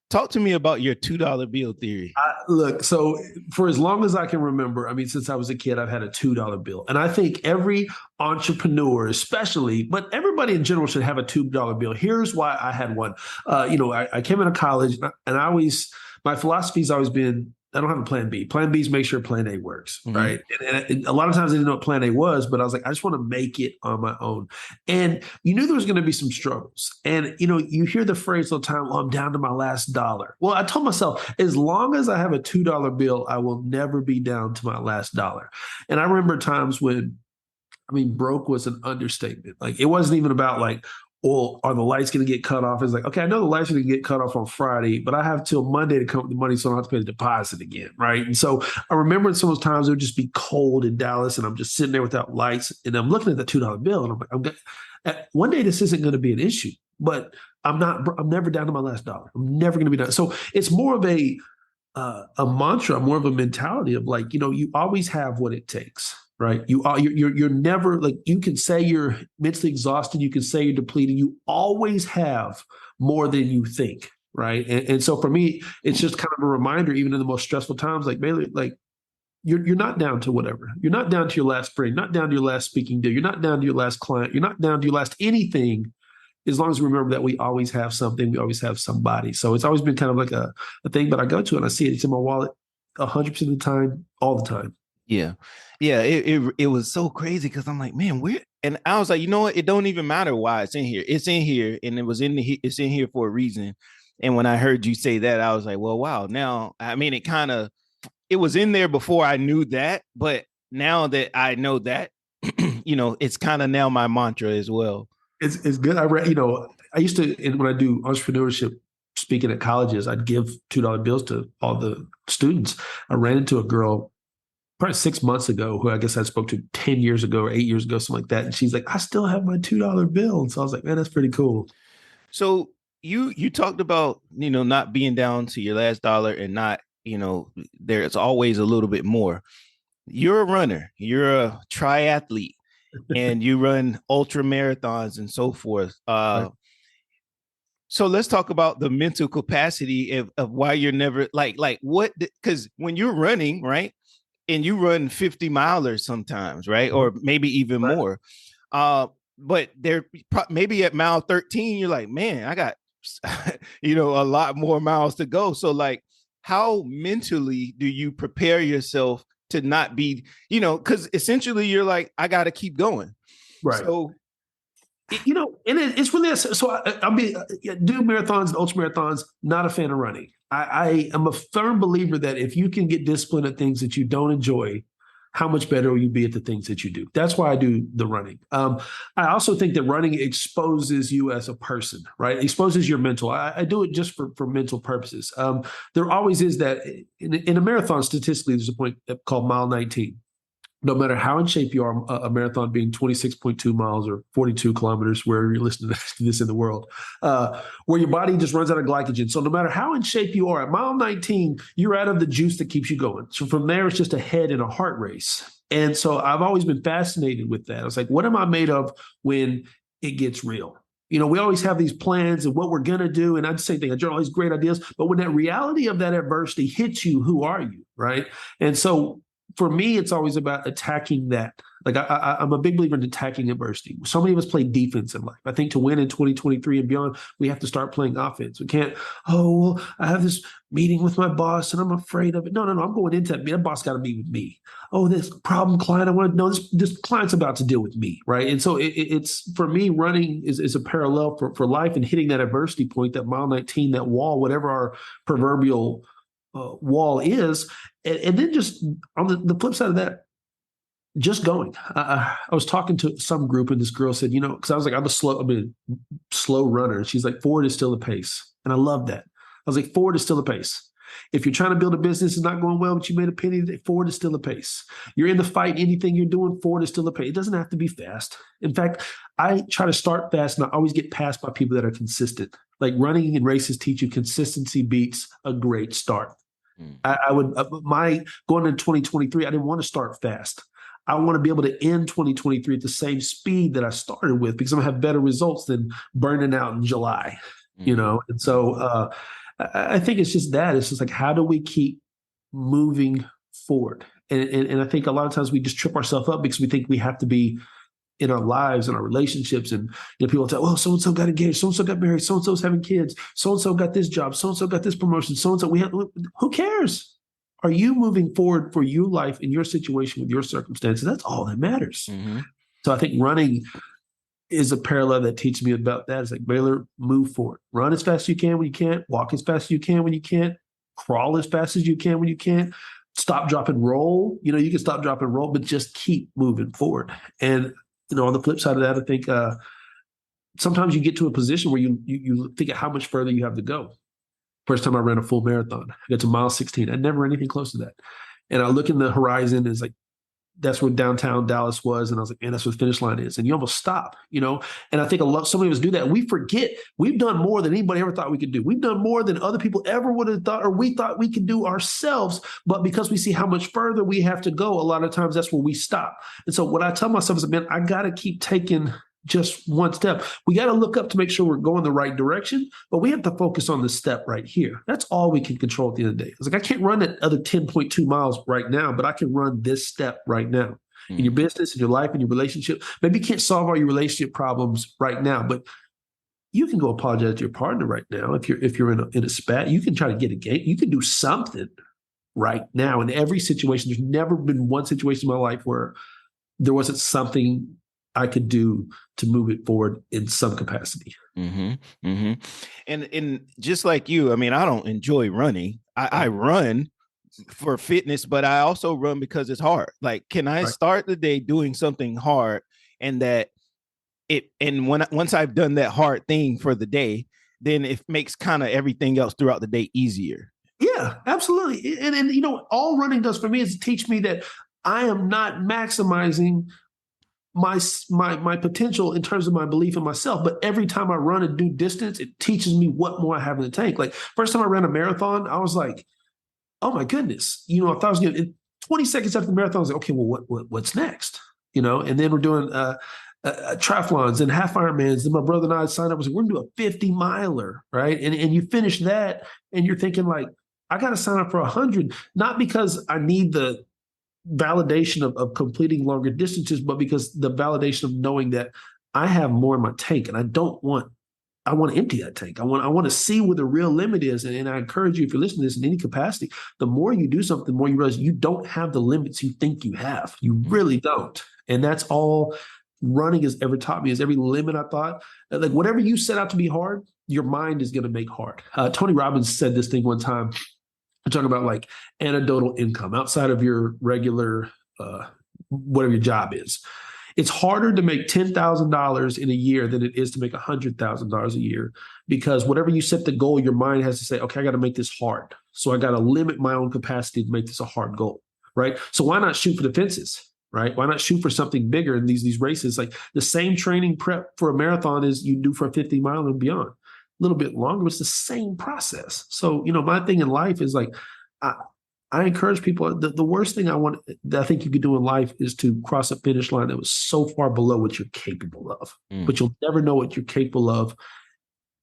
talk to me about your $2 bill theory. Look, so for as long as I can remember, since I was a kid, I've had a $2 bill. And I think every entrepreneur, especially, but everybody in general should have a $2 bill. Here's why I had one. I came into college and my philosophy has always been, I don't have a plan B. Plan B is make sure plan A works, right? And a lot of times I didn't know what plan A was, but I was like, I just want to make it on my own. And you knew there was going to be some struggles. And, you hear the phrase all the time, well, I'm down to my last dollar. Well, I told myself, as long as I have a $2 bill, I will never be down to my last dollar. And I remember times when, broke was an understatement. Like, it wasn't even about like, well, are the lights going to get cut off? It's like, okay, I know the lights are going to get cut off on Friday, but I have till Monday to come up with the money so I don't have to pay the deposit again, right? And so I remember some of those times it would just be cold in Dallas and I'm just sitting there without lights and I'm looking at the $2 bill and I'm like, one day this isn't going to be an issue, but I'm never down to my last dollar. I'm never going to be down. So it's more of a mantra, more of a mentality of like, you always have what it takes. Right. You're never, like, you can say you're mentally exhausted. You can say you're depleted. You always have more than you think. Right. And so for me, it's just kind of a reminder, even in the most stressful times, like, Baylor, like you're not down to whatever. You're not down to your last sprint, not down to your last speaking deal. You're not down to your last client. You're not down to your last anything. As long as we remember that we always have something, we always have somebody. So it's always been kind of like a thing, but I go to it and I see it. It's in my wallet 100% of the time, all the time. Yeah. It was so crazy because I'm like, man, and I was like, you know what? It don't even matter why it's in here. It's in here, and it's in here for a reason. And when I heard you say that, I was like, well, wow. Now, it was in there before I knew that, but now that I know that, it's kind of now my mantra as well. It's good. I read, I used to, when I do entrepreneurship speaking at colleges, I'd give $2 bills to all the students. I ran into a girl probably 6 months ago, who I guess I spoke to 10 years ago or 8 years ago, something like that. And she's like, I still have my $2 bill. And so I was like, man, that's pretty cool. So you talked about, not being down to your last dollar and not, there's always a little bit more. You're a runner, you're a triathlete, and you run ultra marathons and so forth. Right. So let's talk about the mental capacity of why you're never like what, because when you're running, right, and you run 50 milers sometimes, right? Or maybe even more. But there maybe at mile 13, you're like, man, I got, a lot more miles to go. So like, how mentally do you prepare yourself to not be, because essentially you're like, I got to keep going. Right. So, and it's really, so I'll be do marathons and ultra marathons, not a fan of running. I am a firm believer that if you can get disciplined at things that you don't enjoy, how much better will you be at the things that you do? That's why I do the running. I also think that running exposes you as a person, right? It exposes your mental. I do it just for mental purposes. There always is that in a marathon, statistically, there's a point called mile 19. no matter how in shape you are, a marathon being 26.2 miles or 42 kilometers, wherever you're listening to this in the world, where your body just runs out of glycogen. So no matter how in shape you are, at mile 19, you're out of the juice that keeps you going. So from there, it's just a head in a heart race. And so I've always been fascinated with that. I was like, what am I made of when it gets real? We always have these plans and what we're going to do. And I'd say I journal all these great ideas. But when that reality of that adversity hits you, who are you? Right. And so for me, it's always about attacking that. Like I'm a big believer in attacking adversity. So many of us play defense in life. I think to win in 2023 and beyond, we have to start playing offense. We can't, I have this meeting with my boss and I'm afraid of it. No, I'm going into that. That boss got to meet with me. Oh, this problem client, I want to know this client's about to deal with me, right? And so it's for me, running is a parallel for life, and hitting that adversity point, that mile 19, that wall, whatever our proverbial wall is. And then just on the flip side of that, just going. I was talking to some group and this girl said, because I was like, I'm a slow runner. And she's like, forward is still the pace. And I love that. I was like, forward is still the pace. If you're trying to build a business, it's not going well, but you made a penny today, forward is still the pace. You're in the fight, anything you're doing, forward is still the pace. It doesn't have to be fast. In fact, I try to start fast and I always get passed by people that are consistent. Like running in races teach you consistency beats a great start. I would, going into 2023, I didn't want to start fast. I want to be able to end 2023 at the same speed that I started with, because I'm going to have better results than burning out in July, And so I think it's just that. It's just like, how do we keep moving forward? And I think a lot of times we just trip ourselves up because we think we have to be in our lives and our relationships. And people tell, well, so-and-so got engaged, so-and-so got married, so-and-so's having kids, so-and-so got this job, so-and-so got this promotion, so-and-so, who cares? Are you moving forward for your life in your situation with your circumstances? That's all that matters. Mm-hmm. So I think running is a parallel that teaches me about that. It's like, Baylor, move forward. Run as fast as you can when you can't. Walk as fast as you can when you can't. Crawl as fast as you can when you can't. Stop, drop, and roll. You can stop, drop, and roll, but just keep moving forward. And, on the flip side of that, I think sometimes you get to a position where you think of how much further you have to go. First time I ran a full marathon, I got to mile 16. I never ran anything close to that. And I look in the horizon, and it's like, that's where downtown Dallas was. And I was like, man, that's where the finish line is. And you almost stop, And I think so many of us do that. We forget we've done more than anybody ever thought we could do. We've done more than other people ever would have thought, or we thought we could do ourselves. But because we see how much further we have to go, a lot of times that's where we stop. And so what I tell myself is, man, I got to keep taking just one step. We got to look up to make sure we're going the right direction, but we have to focus on the step right here. That's all we can control at the end of the day. It's like, I can't run that other 10.2 miles right now, but I can run this step right now. In your business, in your life, in your relationship. Maybe you can't solve all your relationship problems right now, but you can go apologize to your partner right now. If you're in a spat, you can try to get a game. You can do something right now. In every situation, there's never been one situation in my life where there wasn't something I could do to move it forward in some capacity. Mm-hmm. Mm-hmm. And just like you, I don't enjoy running. I run for fitness, but I also run because it's hard. Like, can I start the day doing something hard, and once I've done that hard thing for the day, then it makes kind of everything else throughout the day easier. Yeah, absolutely. And all running does for me is teach me that I am not maximizing my potential in terms of my belief in myself. But every time I run and do distance, it teaches me what more I have in the tank. Like, first time I ran a marathon, I was like, oh my goodness. I thought I was going to, 20 seconds after the marathon, I was like, okay, well, what's next? And then we're doing triathlons and half Ironmans. Then my brother and I signed up. We're going to do a 50 miler, right? And you finish that and you're thinking like, I got to sign up for 100, not because I need the validation of completing longer distances, but because the validation of knowing that I have more in my tank, and I want to empty that tank. I want to see where the real limit is. And I encourage you, if you're listening to this in any capacity, the more you do something, the more you realize you don't have the limits you think you have. You really don't. And that's all running has ever taught me, is every limit I thought, like whatever you set out to be hard, your mind is going to make hard. Tony Robbins said this thing one time. I'm talking about like anecdotal income outside of your regular, whatever your job is. It's harder to make $10,000 in a year than it is to make $100,000 a year, because whatever you set the goal, your mind has to say, okay, I got to make this hard. So I got to limit my own capacity to make this a hard goal, right? So why not shoot for the fences? right? Why not shoot for something bigger in these races? Like the same training prep for a marathon as you do for a 50 mile and beyond. A little bit longer, but it's the same process. So, my thing in life is like, I encourage people, the worst thing that I think you could do in life is to cross a finish line that was so far below what you're capable of. But you'll never know what you're capable of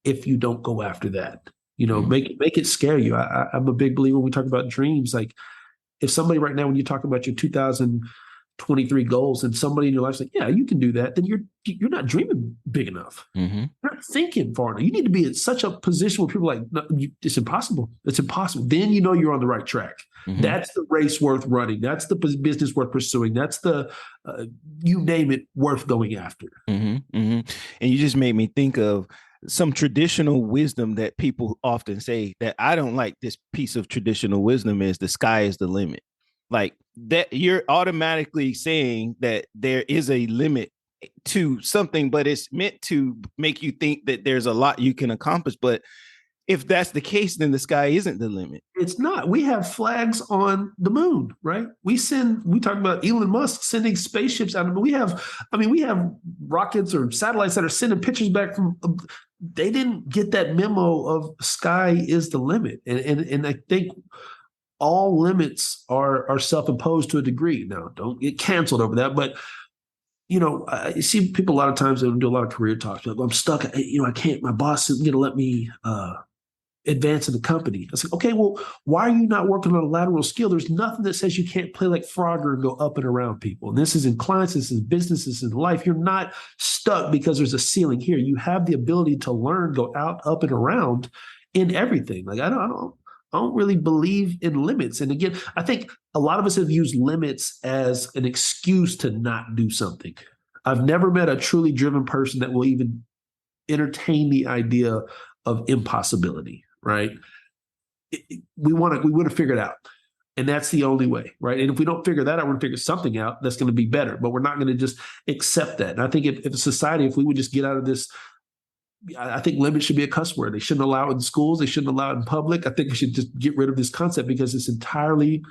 if you don't go after that. Make it scare you. I'm a big believer when we talk about dreams. Like if somebody right now, when you talk about your 2023 goals and somebody in your life's like, yeah, you can do that, then you're not dreaming big enough. You're not thinking far enough. You need to be in such a position where people are like, no, it's impossible. It's impossible. Then you're on the right track. That's the race worth running. That's the business worth pursuing. That's the, you name it, worth going after. And you just made me think of some traditional wisdom that people often say that I don't like. This piece of traditional wisdom is the sky is the limit. Like that you're automatically saying that there is a limit to something, but it's meant to make you think that there's a lot you can accomplish. But if that's the case, then the sky isn't the limit. It's not. We have flags on the moon, right? We talk about Elon Musk sending spaceships out. We have rockets or satellites that are sending pictures back from, they didn't get that memo of sky is the limit. And I think all limits are self-imposed to a degree. Now, don't get canceled over that, but I see people a lot of times that do a lot of career talks. Like, I'm stuck. I can't. My boss isn't going to let me advance in the company. I was like, okay, well, why are you not working on a lateral skill? There's nothing that says you can't play like Frogger and go up and around people. And this is in clients, this is businesses, in life. You're not stuck because there's a ceiling here. You have the ability to learn, go out, up and around in everything. Like I don't really believe in limits. And again, I think a lot of us have used limits as an excuse to not do something. I've never met a truly driven person that will even entertain the idea of impossibility, right? We want to figure it out. And that's the only way, right? And if we don't figure that out, we're going to figure something out that's going to be better. But we're not going to just accept that. And I think if society, if we would just get out of this, I think limits should be a cuss word. They shouldn't allow it in schools. They shouldn't allow it in public. I think we should just get rid of this concept because it's entirely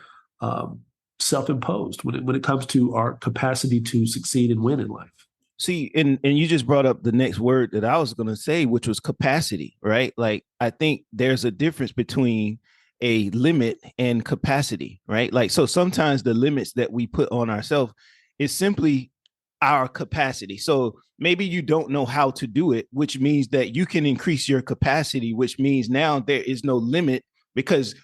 self-imposed when it comes to our capacity to succeed and win in life. See, and you just brought up the next word that I was going to say, which was capacity, right? Like, I think there's a difference between a limit and capacity, right? Like, so sometimes the limits that we put on ourselves is simply our capacity. So maybe you don't know how to do it, which means that you can increase your capacity, which means now there is no limit because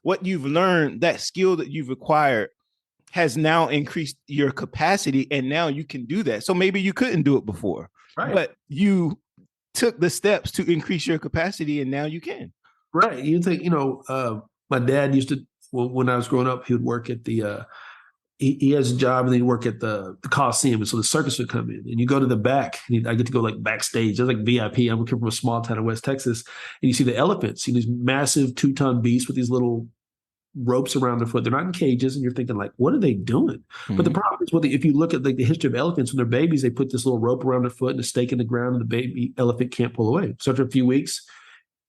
what you've learned, that skill that you've acquired has now increased your capacity. And now you can do that. So maybe you couldn't do it before, right? But you took the steps to increase your capacity and now you can. Right. You think, my dad used to, when I was growing up, he would work at the, he has a job and then he'd work at the Coliseum. And so the circus would come in and you go to the back and I get to go like backstage. It's like VIP. I'm from a small town in West Texas. And you see the elephants, these massive 2-ton beasts with these little ropes around their foot. They're not in cages. And you're thinking like, what are they doing? Mm-hmm. But the problem is if you look at like the history of elephants, when they're babies, they put this little rope around their foot and a stake in the ground and the baby elephant can't pull away. So after a few weeks,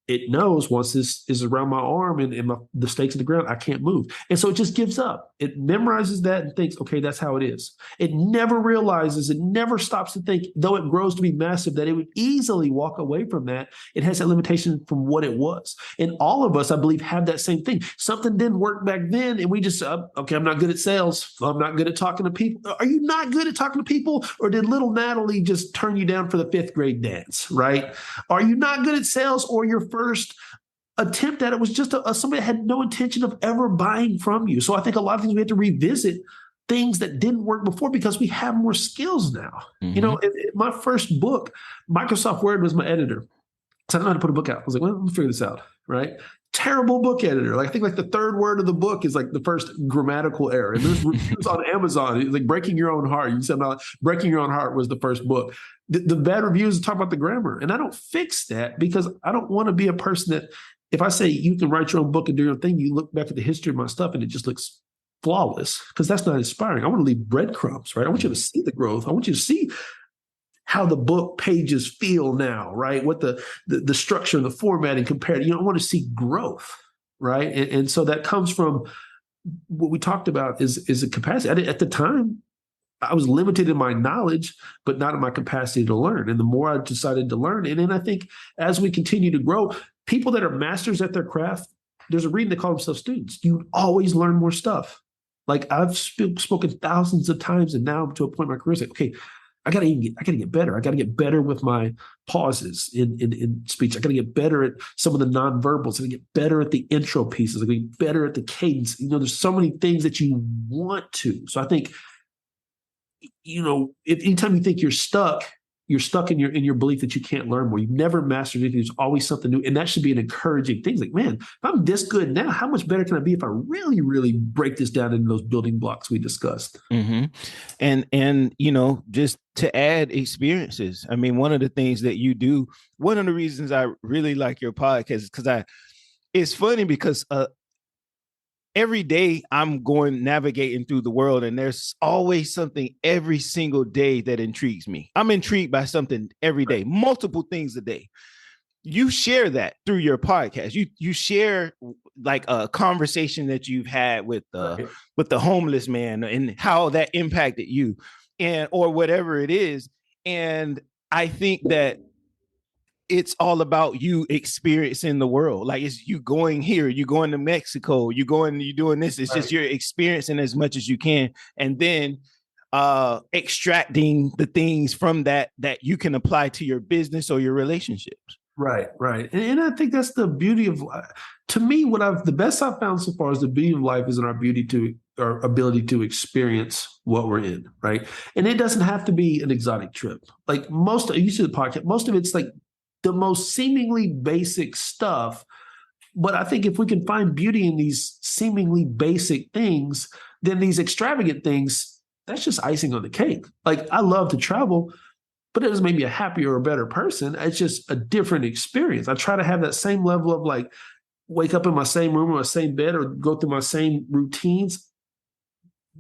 it knows once this is around my arm and the stake's in the ground, I can't move. And so it just gives up. It memorizes that and thinks, okay, that's how it is. It never realizes, it never stops to think, though it grows to be massive, that it would easily walk away from that. It has that limitation from what it was. And all of us, I believe, have that same thing. Something didn't work back then. And we just, okay, I'm not good at sales. I'm not good at talking to people. Are you not good at talking to people? Or did little Natalie just turn you down for the 5th grade dance, right? Are you not good at sales, or your first attempt at it was just somebody that had no intention of ever buying from you? So I think a lot of things we have to revisit things that didn't work before because we have more skills now. Mm-hmm. In my first book, Microsoft Word was my editor. So I don't know how to put a book out. I was like, well, let me figure this out, right? Terrible book editor. Like I think like the 3rd word of the book is like the first grammatical error. And there's reviews on Amazon. It's like Breaking Your Own Heart. You said Breaking Your Own Heart was the first book. The bad reviews talk about the grammar. And I don't fix that because I don't want to be a person that if I say you can write your own book and do your own thing, you look back at the history of my stuff and it just looks flawless because that's not inspiring. I want to leave breadcrumbs, right? I want you to see the growth. I want you to see how the book pages feel now, right? What the structure and the formatting compared. I want to see growth, right? And so that comes from what we talked about is a capacity. At the time, I was limited in my knowledge, but not in my capacity to learn. And the more I decided to learn, and then I think as we continue to grow, people that are masters at their craft, there's a reason they call themselves students. You always learn more stuff. Like I've spoken thousands of times, and now I'm to a point in my career, it's like, okay, I gotta get better. I gotta get better with my pauses in speech. I gotta get better at some of the nonverbals. I gotta get better at the intro pieces. I gotta get better at the cadence. There's so many things that you want to. So I think, if anytime you think you're stuck in your belief that you can't learn more. You've never mastered anything. There's always something new. And that should be an encouraging thing. It's like, man, if I'm this good now, how much better can I be if I really, really break this down into those building blocks we discussed? Mm-hmm. And just to add experiences. I mean, one of the things that you do, one of the reasons I really like your podcast is because it's funny because every day I'm navigating through the world, and there's always something every single day that intrigues me. I'm intrigued by something every day, multiple things a day. You share that through your podcast. You share like a conversation that you've had with the homeless man and how that impacted you, or whatever it is. And I think that it's all about you experiencing the world. Like it's you going here, you going to Mexico, you're doing this. It's just you're experiencing as much as you can. And then extracting the things from that you can apply to your business or your relationships. Right. And I think that's the beauty of, to me, the best I've found so far is the beauty of life is in our ability to experience what we're in. Right. And it doesn't have to be an exotic trip. Like you see the podcast, most of it's like the most seemingly basic stuff. But I think if we can find beauty in these seemingly basic things, then these extravagant things, that's just icing on the cake. Like I love to travel, but it doesn't make me a happier or a better person. It's just a different experience. I try to have that same level of like wake up in my same room or my same bed or go through my same routines,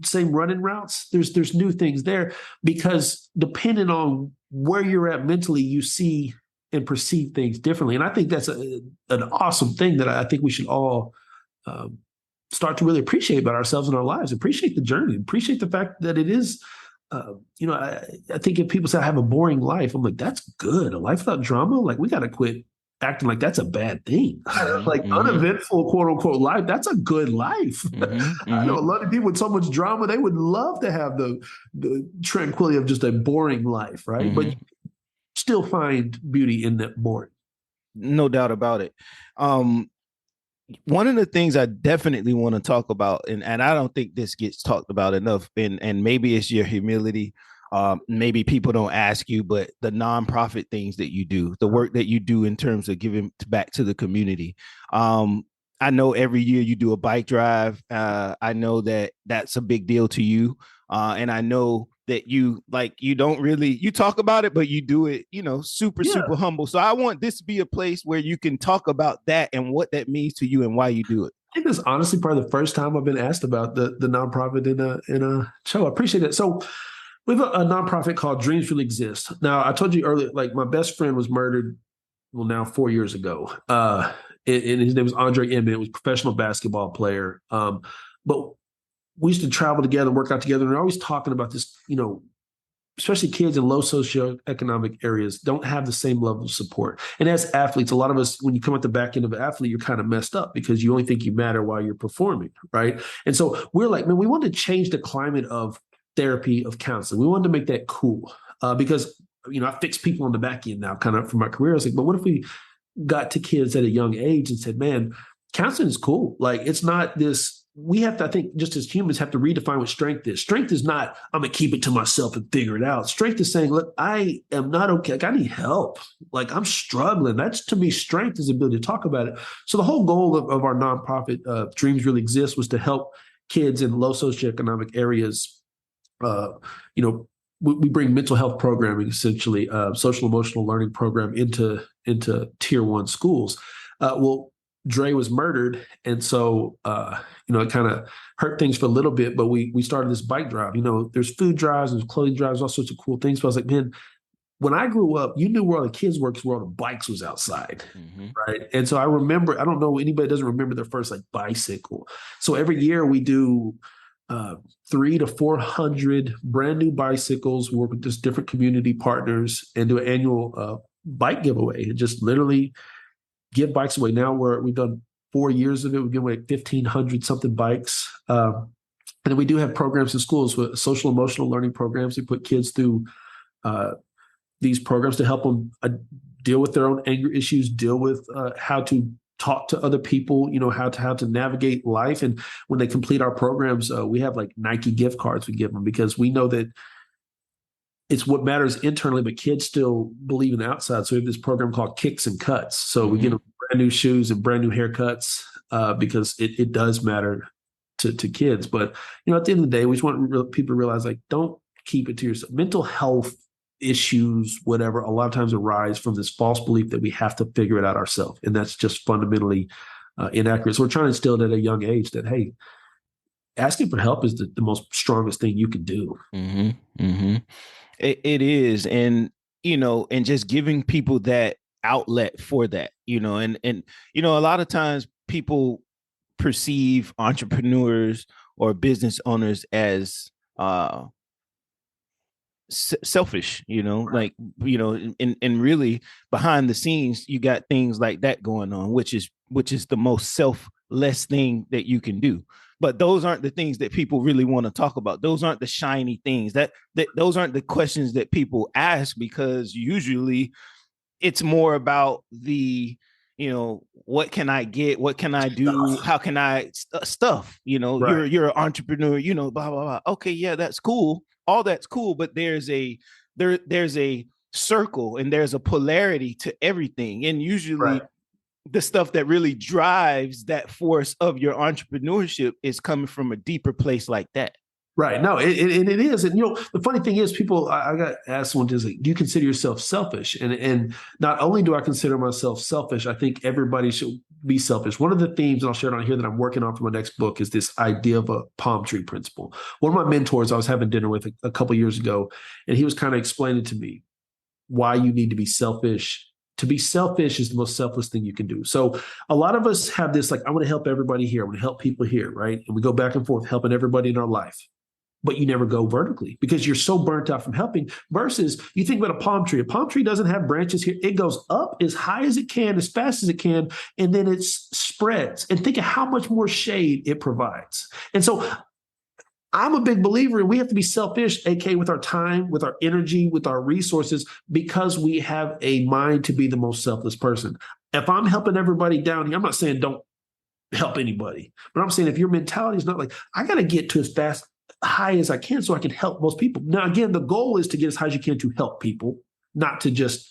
same running routes. There's new things there because depending on where you're at mentally, you see and perceive things differently. And I think that's an awesome thing that I think we should all start to really appreciate about ourselves and our lives, appreciate the journey, appreciate the fact that it is, I think if people say I have a boring life, I'm like, that's good. A life without drama. Like we got to quit acting like that's a bad thing. Like uneventful, quote unquote life. That's a good life. I know a lot of people with so much drama, they would love to have the tranquility of just a boring life. Right. But still find beauty in that boring. No doubt about it. One of the things I definitely want to talk about, and I don't think this gets talked about enough, and maybe it's your humility. Maybe people don't ask you, but the nonprofit things that you do, the work that you do in terms of giving back to the community. I know every year you do a bike drive. I know that's a big deal to you. And I know that you don't really, you talk about it, but you do it, super humble. So I want this to be a place where you can talk about that and what that means to you and why you do it. I think this is honestly probably the first time I've been asked about the nonprofit in a show. I appreciate it. So we have a nonprofit called Dreams Really Exist. Now, I told you earlier, like my best friend was murdered, now 4 years ago. And his name was Andre Emmett. He was a professional basketball player. But we used to travel together, work out together, and we're always talking about this, especially kids in low socioeconomic areas don't have the same level of support. And as athletes, a lot of us, when you come at the back end of an athlete, you're kind of messed up because you only think you matter while you're performing, right? And so we're like, man, we wanted to change the climate of therapy, of counseling. We wanted to make that cool because, I fix people on the back end now kind of from my career. I was like, but what if we got to kids at a young age and said, man, counseling is cool. Like it's not this, we have to, I think, just as humans have to redefine what strength is. Strength is not, I'm going to keep it to myself and figure it out. Strength is saying, look, I am not okay. Like I need help. Like I'm struggling. That's, to me, strength is the ability to talk about it. So the whole goal of our nonprofit, Dreams Really Exist, was to help kids in low socioeconomic areas. We bring mental health programming, essentially, social emotional learning program into tier 1 schools. Dre was murdered. And so, it kind of hurt things for a little bit, but we started this bike drive. There's food drives, there's clothing drives, all sorts of cool things. So I was like, man, when I grew up, you knew where all the kids were because where all the bikes was outside. Mm-hmm. Right. And so I remember, I don't know, anybody doesn't remember their first like bicycle. So every year we do 300 to 400 brand new bicycles. We work with just different community partners and do an annual bike giveaway and just literally give bikes away. Now we've done 4 years of it. We give away 1,500 something bikes. And then we do have programs in schools with social emotional learning programs. We put kids through these programs to help them deal with their own anger issues, deal with how to talk to other people, how to navigate life. And when they complete our programs, we have like Nike gift cards we give them because we know that it's what matters internally, but kids still believe in the outside. So we have this program called Kicks and Cuts. So we get them brand new shoes and brand new haircuts because it does matter to kids. But, at the end of the day, we just want people to realize, like, don't keep it to yourself. Mental health issues, whatever, a lot of times arise from this false belief that we have to figure it out ourselves. And that's just fundamentally inaccurate. So we're trying to instill it at a young age that, hey, asking for help is the most strongest thing you can do. Mm-hmm. Mm-hmm. It is. And, and just giving people that outlet for that, and, a lot of times people perceive entrepreneurs or business owners as selfish, Right. and really behind the scenes, you got things like that going on, which is the most selfless thing that you can do. But those aren't the things that people really want to talk about. Those aren't the shiny things that those aren't the questions that people ask, because usually it's more about the, what can I get? What can I do? How can I stuff? Right. You're an entrepreneur, blah, blah, blah. Okay. Yeah, that's cool. All that's cool. But there's a circle and there's a polarity to everything. And usually Right. the stuff that really drives that force of your entrepreneurship is coming from a deeper place like that. Right. No, it is. And, the funny thing is people, I got asked one, is like, do you consider yourself selfish? And not only do I consider myself selfish, I think everybody should be selfish. One of the themes, and I'll share it on here, that I'm working on for my next book is this idea of a palm tree principle. One of my mentors I was having dinner with a couple of years ago, and he was kind of explaining to me why you need to be selfish. To be selfish is the most selfless thing you can do. So a lot of us have this, like, I want to help everybody here. I want to help people here, right? And we go back and forth helping everybody in our life. But you never go vertically because you're so burnt out from helping. Versus you think about a palm tree. A palm tree doesn't have branches here. It goes up as high as it can, as fast as it can, and then it spreads. And think of how much more shade it provides. And so I'm a big believer in we have to be selfish, aka with our time, with our energy, with our resources, because we have a mind to be the most selfless person. If I'm helping everybody down here, I'm not saying don't help anybody, but I'm saying if your mentality is not like, I got to get to as fast high as I can so I can help most people. Now, again, the goal is to get as high as you can to help people, not to just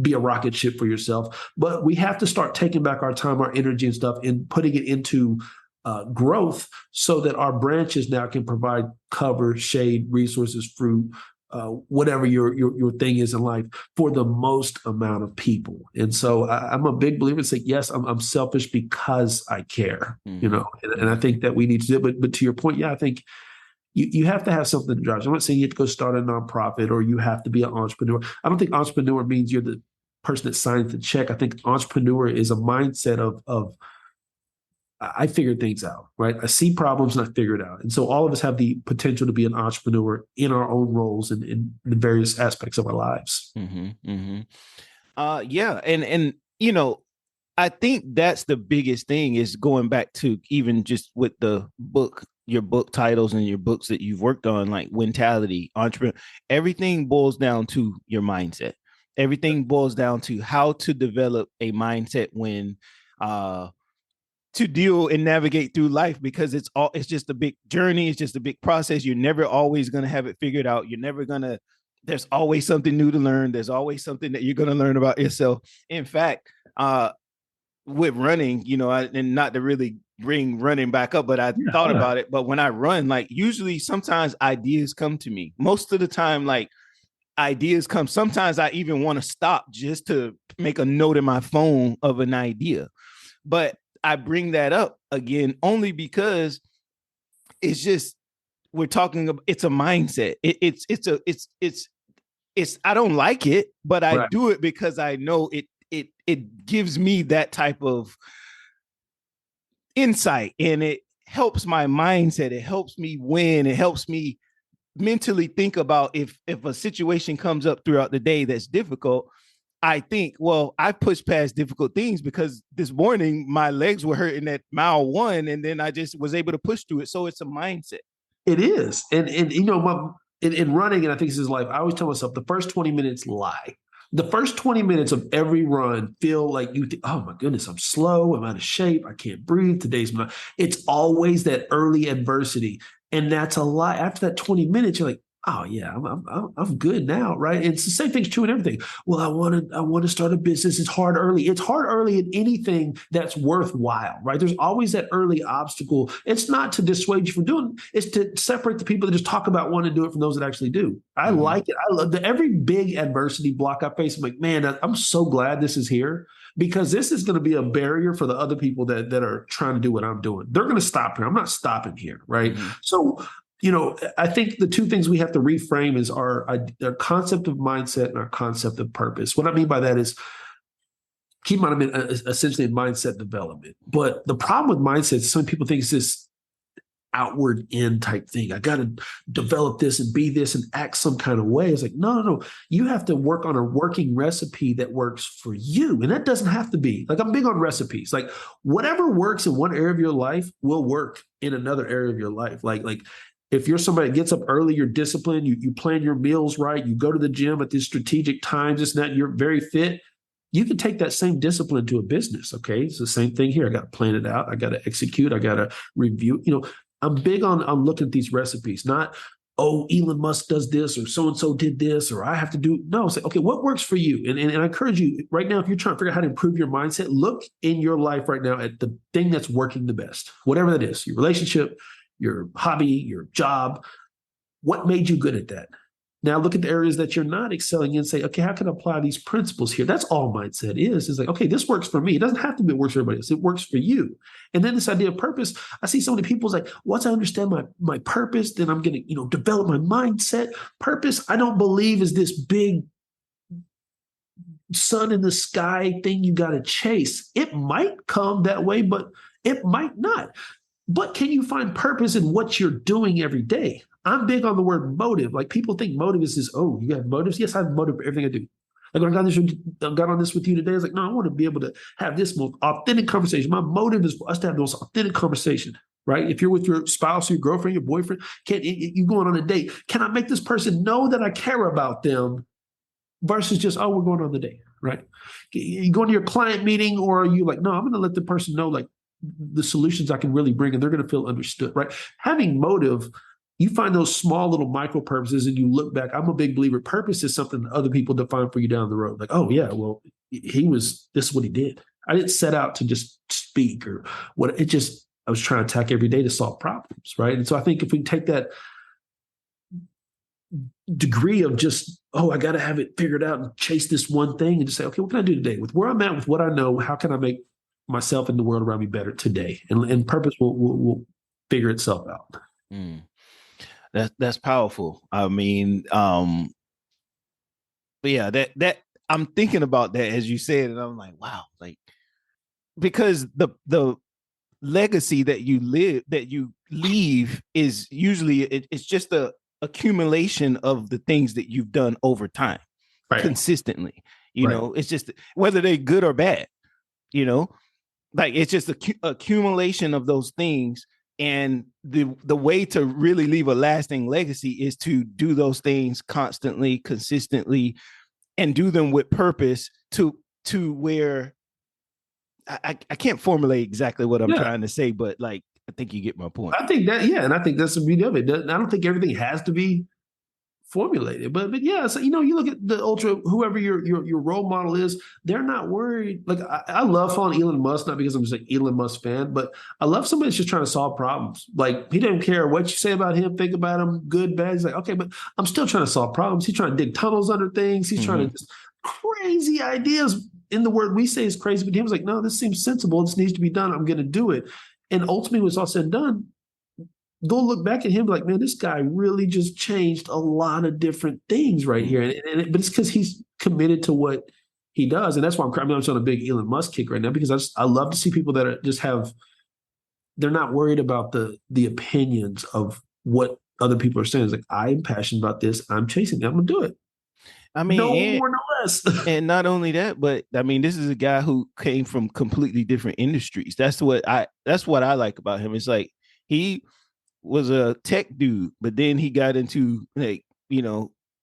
be a rocket ship for yourself. But we have to start taking back our time, our energy and stuff, and putting it into growth so that our branches now can provide cover, shade, resources, fruit, whatever your thing is in life for the most amount of people. And so I'm a big believer in saying, yes, I'm selfish because I care, and I think that we need to do it. But to your point, yeah, I think you have to have something to drive. So I'm not saying you have to go start a nonprofit or you have to be an entrepreneur. I don't think entrepreneur means you're the person that signs the check. I think entrepreneur is a mindset of I figured things out, right? I see problems and I figure it out. And so all of us have the potential to be an entrepreneur in our own roles and in the various aspects of our lives. Mm-hmm, mm-hmm. Yeah. And, I think that's the biggest thing is going back to even just with the book, your book titles and your books that you've worked on, like Wintality, Entrepreneur, everything boils down to your mindset. Everything boils down to how to develop a mindset when, to deal and navigate through life, because it's just a big journey. It's just a big process. You're never always going to have it figured out. There's always something new to learn. There's always something that you're going to learn about yourself. In fact, with running, and not to really bring running back up, but I thought about it. But when I run, like usually sometimes ideas come to me. Most of the time, like ideas come. Sometimes I even want to stop just to make a note in my phone of an idea. But I bring that up again only because it's just, we're talking about, it's a mindset. It's I don't like it, but I Right. do it because I know it gives me that type of insight, and it helps my mindset. It helps me win. It helps me mentally think about if a situation comes up throughout the day that's difficult. I think, well, I pushed past difficult things because this morning my legs were hurting at mile 1, and then I just was able to push through it. So it's a mindset. It is. And in running, and I think this is life, I always tell myself the first 20 minutes lie. The first 20 minutes of every run feel like you think, oh my goodness, I'm slow, I'm out of shape, I can't breathe. It's always that early adversity. And that's a lie. After that 20 minutes, you're like, oh yeah, I'm good now, right? And it's the same thing's true in everything. Well, I want to start a business. It's hard early. It's hard early in anything that's worthwhile, right? There's always that early obstacle. It's not to dissuade you from doing. It's to separate the people that just talk about wanting to do it from those that actually do. I like it. I love every big adversity block I face. I'm like, man, I'm so glad this is here, because this is going to be a barrier for the other people that are trying to do what I'm doing. They're going to stop here. I'm not stopping here, right? So I think the two things we have to reframe is our concept of mindset and our concept of purpose. What I mean by that is, keep in mind, I'm essentially in mindset development. But the problem with mindset is some people think it's this outward in type thing. I got to develop this and be this and act some kind of way. It's like, no. You have to work on a working recipe that works for you. And that doesn't have to be, like, I'm big on recipes. Like, whatever works in one area of your life will work in another area of your life. Like if you're somebody that gets up early, you're disciplined, you plan your meals right, you go to the gym at these strategic times, it's not, you're very fit, you can take that same discipline to a business, okay? It's the same thing here. I got to plan it out. I got to execute. I got to review. I'm big on looking at these recipes, not, oh, Elon Musk does this or so-and-so did this or I have to do. No, say, okay, what works for you? And I encourage you right now, if you're trying to figure out how to improve your mindset, look in your life right now at the thing that's working the best, whatever that is, your relationship, your hobby, your job. What made you good at that? Now look at the areas that you're not excelling in and say, okay, how can I apply these principles here? That's all mindset is. It's like, okay, this works for me. It doesn't have to be it works for everybody else. It works for you. And then this idea of purpose, I see so many people like, once I understand my purpose, then I'm going to, develop my mindset. Purpose, I don't believe is this big sun in the sky thing you got to chase. It might come that way, but it might not. But can you find purpose in what you're doing every day? I'm big on the word motive. Like, people think motive is this, oh, you have motives? Yes, I have motive for everything I do. Like, when I got on this with you today, I was like, no, I want to be able to have this most authentic conversation. My motive is for us to have the most authentic conversation, right? If you're with your spouse, your girlfriend, your boyfriend, you going on a date, can I make this person know that I care about them versus just, oh, we're going on the date, right? You go to your client meeting, or are you like, no, I'm going to let the person know, like, the solutions I can really bring, and they're going to feel understood, right? Having motive, you find those small little micro purposes and you look back. I'm a big believer. Purpose is something that other people define for you down the road. Like, oh yeah, well, this is what he did. I didn't set out to just speak or what. I was trying to attack every day to solve problems, right? And so I think if we take that degree of just, oh, I got to have it figured out and chase this one thing, and just say, okay, what can I do today with where I'm at, with what I know? How can I make myself and the world around me better today? And purpose will figure itself out. That's powerful. I mean, but yeah, that I'm thinking about that as you said, and I'm like, wow, like, because the legacy that you leave is usually it's just a accumulation of the things that you've done over time, right, consistently. It's just whether they're good or bad, like, it's just accumulation of those things. And the way to really leave a lasting legacy is to do those things constantly, consistently, and do them with purpose to where I can't formulate exactly what I'm trying to say, but like, I think you get my point. I think that, and I think that's the beauty of it. I don't think everything has to be formulated, but yeah, so you look at the ultra, whoever your role model is, they're not worried. Like, I love following Elon Musk, not because I'm just an Elon Musk fan, but I love somebody that's just trying to solve problems. Like, he doesn't care what you say about him, think about him, good, bad. He's like, okay, but I'm still trying to solve problems. He's trying to dig tunnels under things. He's trying to just crazy ideas. In the word we say is crazy, but he was like, no, this seems sensible. This needs to be done. I'm going to do it. And ultimately, when it's all said and done, go look back at him like, man, this guy really just changed a lot of different things right here. But it's because he's committed to what he does. And that's why I'm just on a big Elon Musk kick right now, because I love to see people that are just they're not worried about the opinions of what other people are saying. It's like, I'm passionate about this. I'm chasing it. I'm going to do it. I mean, no more, no less. And not only that, but I mean, this is a guy who came from completely different industries. That's what I like about him. It's like he was a tech dude, but then he got into like,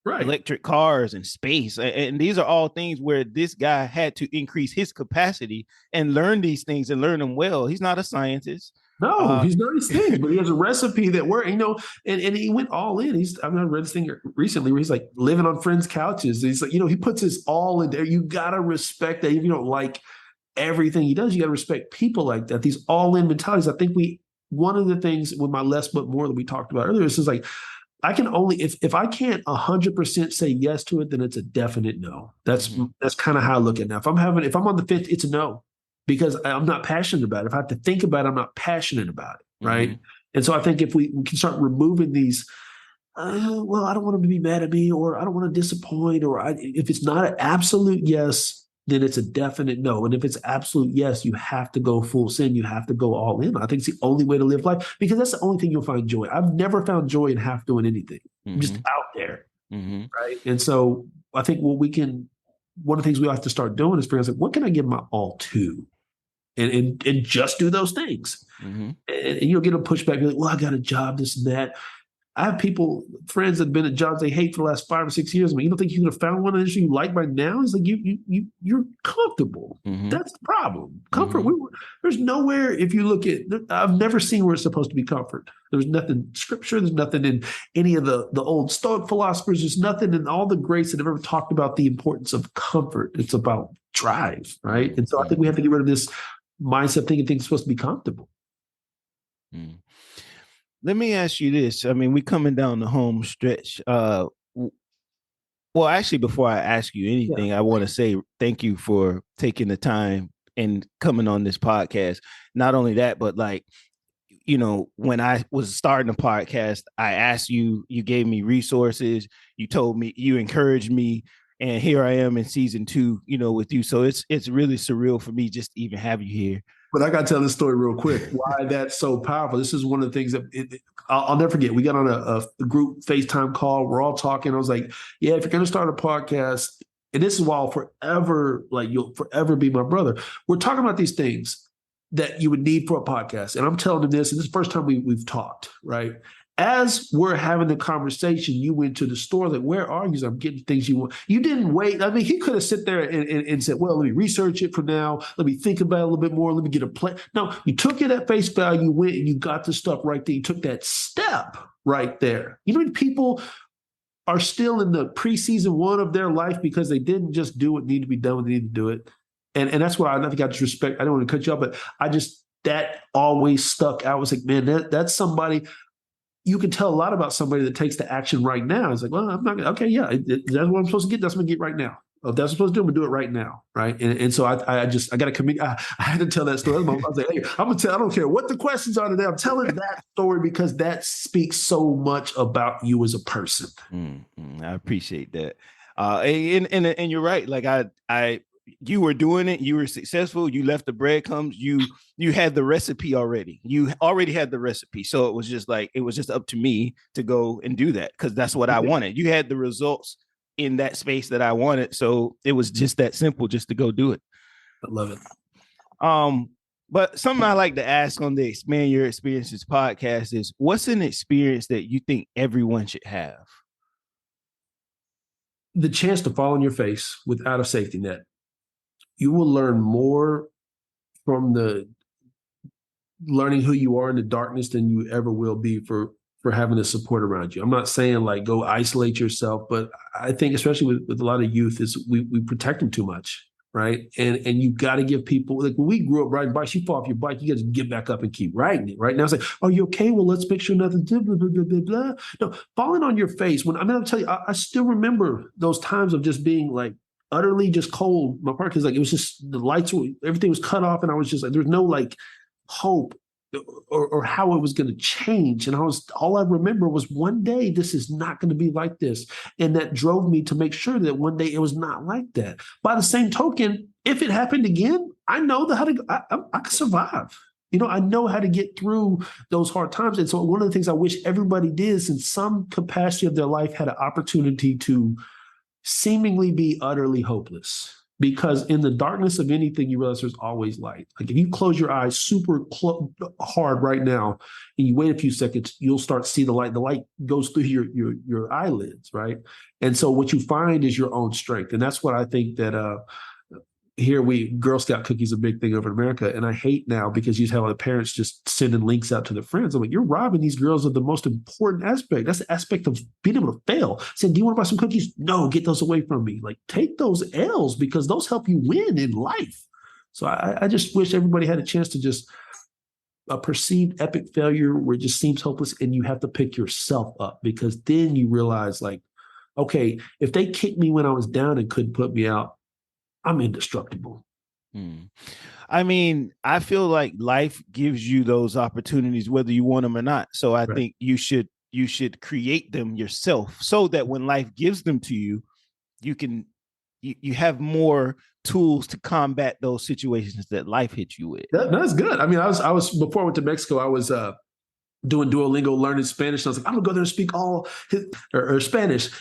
right, electric cars and space. And these are all things where this guy had to increase his capacity and learn these things and learn them well. He's not a scientist. No, he's not these things, but he has a recipe that works, and he went all in. I read this thing recently where he's like living on friends' couches. He's like, he puts his all in there. You got to respect that. Even if you don't like everything he does, you got to respect people like that. These all in mentalities. I think one of the things with my less but more that we talked about earlier is like, I can only, if I can't 100% say yes to it, then it's a definite no. That's kind of how I look at it now. If I'm on the fifth, it's a no, because I'm not passionate about it. If I have to think about it, I'm not passionate about it, right? And so I think if we can start removing these, well, I don't want him to be mad at me, or I don't want to disappoint, or if it's not an absolute yes, then it's a definite no. And if it's absolute yes, you have to go full send. You have to go all in. I think it's the only way to live life, because that's the only thing you'll find joy. I've never found joy in half doing anything. I'm just out there, right? And so I think one of the things we have to start doing is figuring out, like, what can I give my all to? And just do those things. And you'll get a pushback. You're like, well, I got a job, this and that. I have friends that have been at jobs they hate for the last 5 or 6 years. I mean, you don't think you could have found one industry you like by now? It's like you're comfortable. That's the problem. Comfort. There's nowhere, if you look at, I've never seen where it's supposed to be comfort. There's nothing in scripture. There's nothing in any of the old Stoic philosophers. There's nothing in all the greats that have ever talked about the importance of comfort. It's about drive, right? And so I think we have to get rid of this mindset thinking things are supposed to be comfortable. Let me ask you this. I mean, we're coming down the home stretch. Well, actually, before I ask you anything, I want to say thank you for taking the time and coming on this podcast. Not only that, but like, when I was starting a podcast, I asked you, you gave me resources, you told me, you encouraged me, and here I am in season 2, with you. So it's really surreal for me just to even have you here. But I got to tell this story real quick, why that's so powerful. This is one of the things that I'll never forget. We got on a group FaceTime call. We're all talking. I was like, yeah, if you're going to start a podcast, and this is why I'll forever, like, you'll forever be my brother. We're talking about these things that you would need for a podcast. And I'm telling them this, and this is the first time we've talked, right? As we're having the conversation, you went to the store, like, where are you? I'm getting things you want. You didn't wait. I mean, he could have sit there and said, well, let me research it for now. Let me think about it a little bit more. Let me get a plan. No, you took it at face value, you went and you got the stuff right there. You took that step right there. People are still in the preseason 1 of their life because they didn't just do what needed to be done when they needed to do it. And that's why I think I just respect, I don't want to cut you off, but that always stuck out. I was like, man, that's somebody. You can tell a lot about somebody that takes the action right now. It's like, well, I'm not going to, okay, yeah, that's what I'm supposed to get. That's what I'm going to get right now. If that's what I'm supposed to do, I'm going to do it right now, right? And so I got to commit. I had to tell that story. I was like, hey, I'm going to tell, I don't care what the questions are today. I'm telling that story because that speaks so much about you as a person. I appreciate that. And you're right. Like you were doing it, you were successful, you left the breadcrumbs, you had the recipe already. You already had the recipe. So it was just up to me to go and do that because that's what I wanted. You had the results in that space that I wanted. So it was just that simple, just to go do it. I love it. But something I like to ask on the Expand Your Experiences podcast is, what's an experience that you think everyone should have? The chance to fall on your face without a safety net. You will learn more from the learning who you are in the darkness than you ever will be for having the support around you. I'm not saying like go isolate yourself, but I think especially with a lot of youth is we protect them too much, right? And you got to give people, like when we grew up riding bikes, you fall off your bike, you got to get back up and keep riding it. Right now it's like, are you okay? Well, let's make sure nothing. Blah, blah, blah, blah, blah. No, falling on your face. I'll tell you, I still remember those times of just being like utterly just cold. My park is like, it was just the lights, everything was cut off, and I was just like, there's no like hope or how it was going to change. And all I remember was one day, this is not going to be like this. And that drove me to make sure that one day it was not like that. By the same token, if it happened again, I know how to, I can survive. I know how to get through those hard times. And so one of the things I wish everybody did is in some capacity of their life had an opportunity to seemingly be utterly hopeless. Because in the darkness of anything, you realize there's always light. Like if you close your eyes super hard right now and you wait a few seconds, you'll start to see the light. The light goes through your eyelids, right? And so what you find is your own strength. And that's what I think that here Girl Scout cookies a big thing over in America. And I hate now because you have the parents just sending links out to their friends. I'm like, you're robbing these girls of the most important aspect. That's the aspect of being able to fail. Saying, do you want to buy some cookies? No, get those away from me. Like take those L's because those help you win in life. So I just wish everybody had a chance to just a perceived epic failure where it just seems hopeless and you have to pick yourself up because then you realize like, okay, if they kicked me when I was down and couldn't put me out, I'm indestructible. I mean, I feel like life gives you those opportunities, whether you want them or not. So I think you should create them yourself so that when life gives them to you, you have more tools to combat those situations that life hits you with. That's good. I mean, I was before I went to Mexico, I was doing Duolingo, learning Spanish. And I was like, I'm gonna go there and speak all Spanish.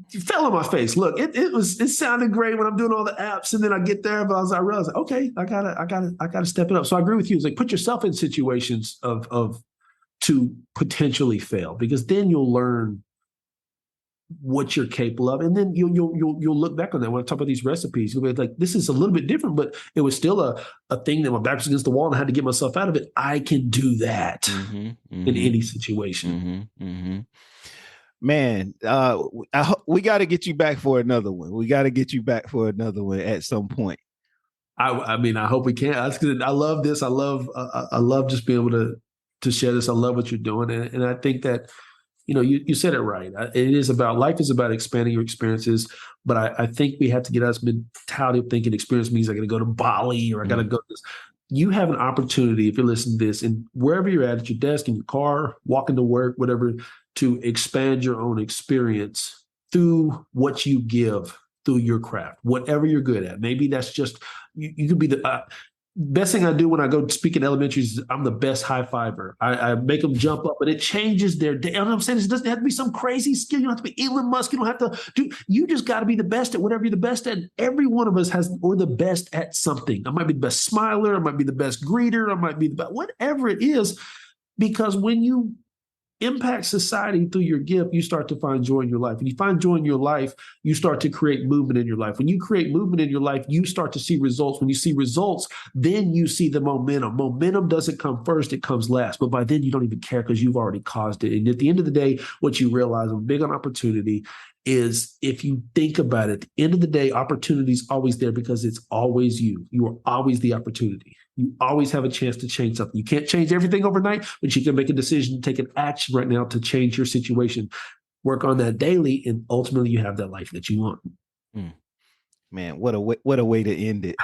You fell on my face. Look, it sounded great when I'm doing all the apps, and then I get there, but I realized, okay, I gotta step it up. So I agree with you. It's like put yourself in situations of to potentially fail, because then you'll learn what you're capable of, and then you'll look back on that. When I talk about these recipes, you'll be like, this is a little bit different, but it was still a thing that my back was against the wall and I had to get myself out of it. I can do that in any situation. Man, we got to get you back for another one. We got to get you back for another one at some point. I mean, I hope we can. I love this. I love just being able to share this. I love what you're doing, and I think that you said it right. Life is about expanding your experiences, but I think we have to get out of this mentality of thinking experience means I got to go to Bali or I got to go to this. You have an opportunity if you're listening to this, and wherever you're at your desk, in your car, walking to work, whatever, to expand your own experience through what you give through your craft, whatever you're good at. Maybe that's just, you could be the best thing I do when I go speak in elementaries is I'm the best high fiver. I make them jump up, but it changes their day. You know what I'm saying? It doesn't have to be some crazy skill. You don't have to be Elon Musk. You don't have to you just got to be the best at whatever you're the best at. Every one of us we're the best at something. I might be the best smiler. I might be the best greeter. I might be the best, whatever it is, because when you impact society through your gift, you start to find joy in your life. When you find joy in your life, you start to create movement in your life. When you create movement in your life, you start to see results. When you see results, then you see the momentum. Momentum doesn't come first, it comes last. But by then you don't even care because you've already caused it. And at the end of the day, what you realize, I'm big on opportunity, is if you think about it, at the end of the day, opportunity is always there because it's always you. You are always the opportunity. You always have a chance to change something. You can't change everything overnight, but you can make a decision, take an action right now to change your situation. Work on that daily, and ultimately you have that life that you want. Man, what a way to end it.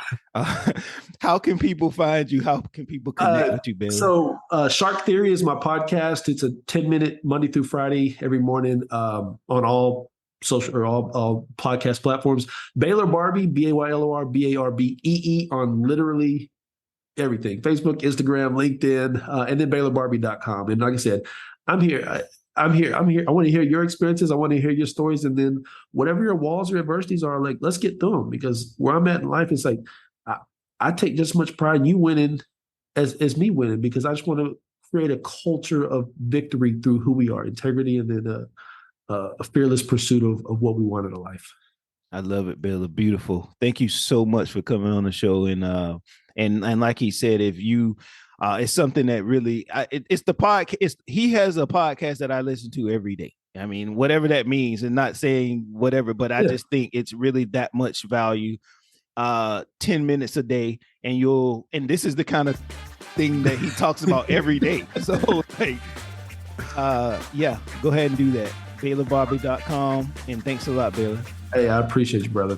How can people find you? How can people connect with you, Baylor? So Shark Theory is my podcast. It's a 10-minute Monday through Friday every morning on all social or all podcast platforms. Baylor Barbee, Baylor Barbee on literally everything: Facebook, Instagram, LinkedIn, and then BaylorBarbee.com. And like I said, I'm here. I want to hear your experiences. I want to hear your stories. And then whatever your walls or adversities are, like, let's get through them, because where I'm at in life is like, I take just as much pride in you winning as me winning, because I just want to create a culture of victory through who we are, integrity, and then a fearless pursuit of what we want in a life. I love it, Baylor. Beautiful. Thank you so much for coming on the show. And like he said, if you, it's something that really, it's the podcast. He has a podcast that I listen to every day. I mean, whatever that means, and not saying whatever, but I just think it's really that much value. 10 minutes a day, and this is the kind of thing that he talks about every day. So like, go ahead and do that. BaylorBarbee.com. And thanks a lot, Baylor. Hey, I appreciate you, brother.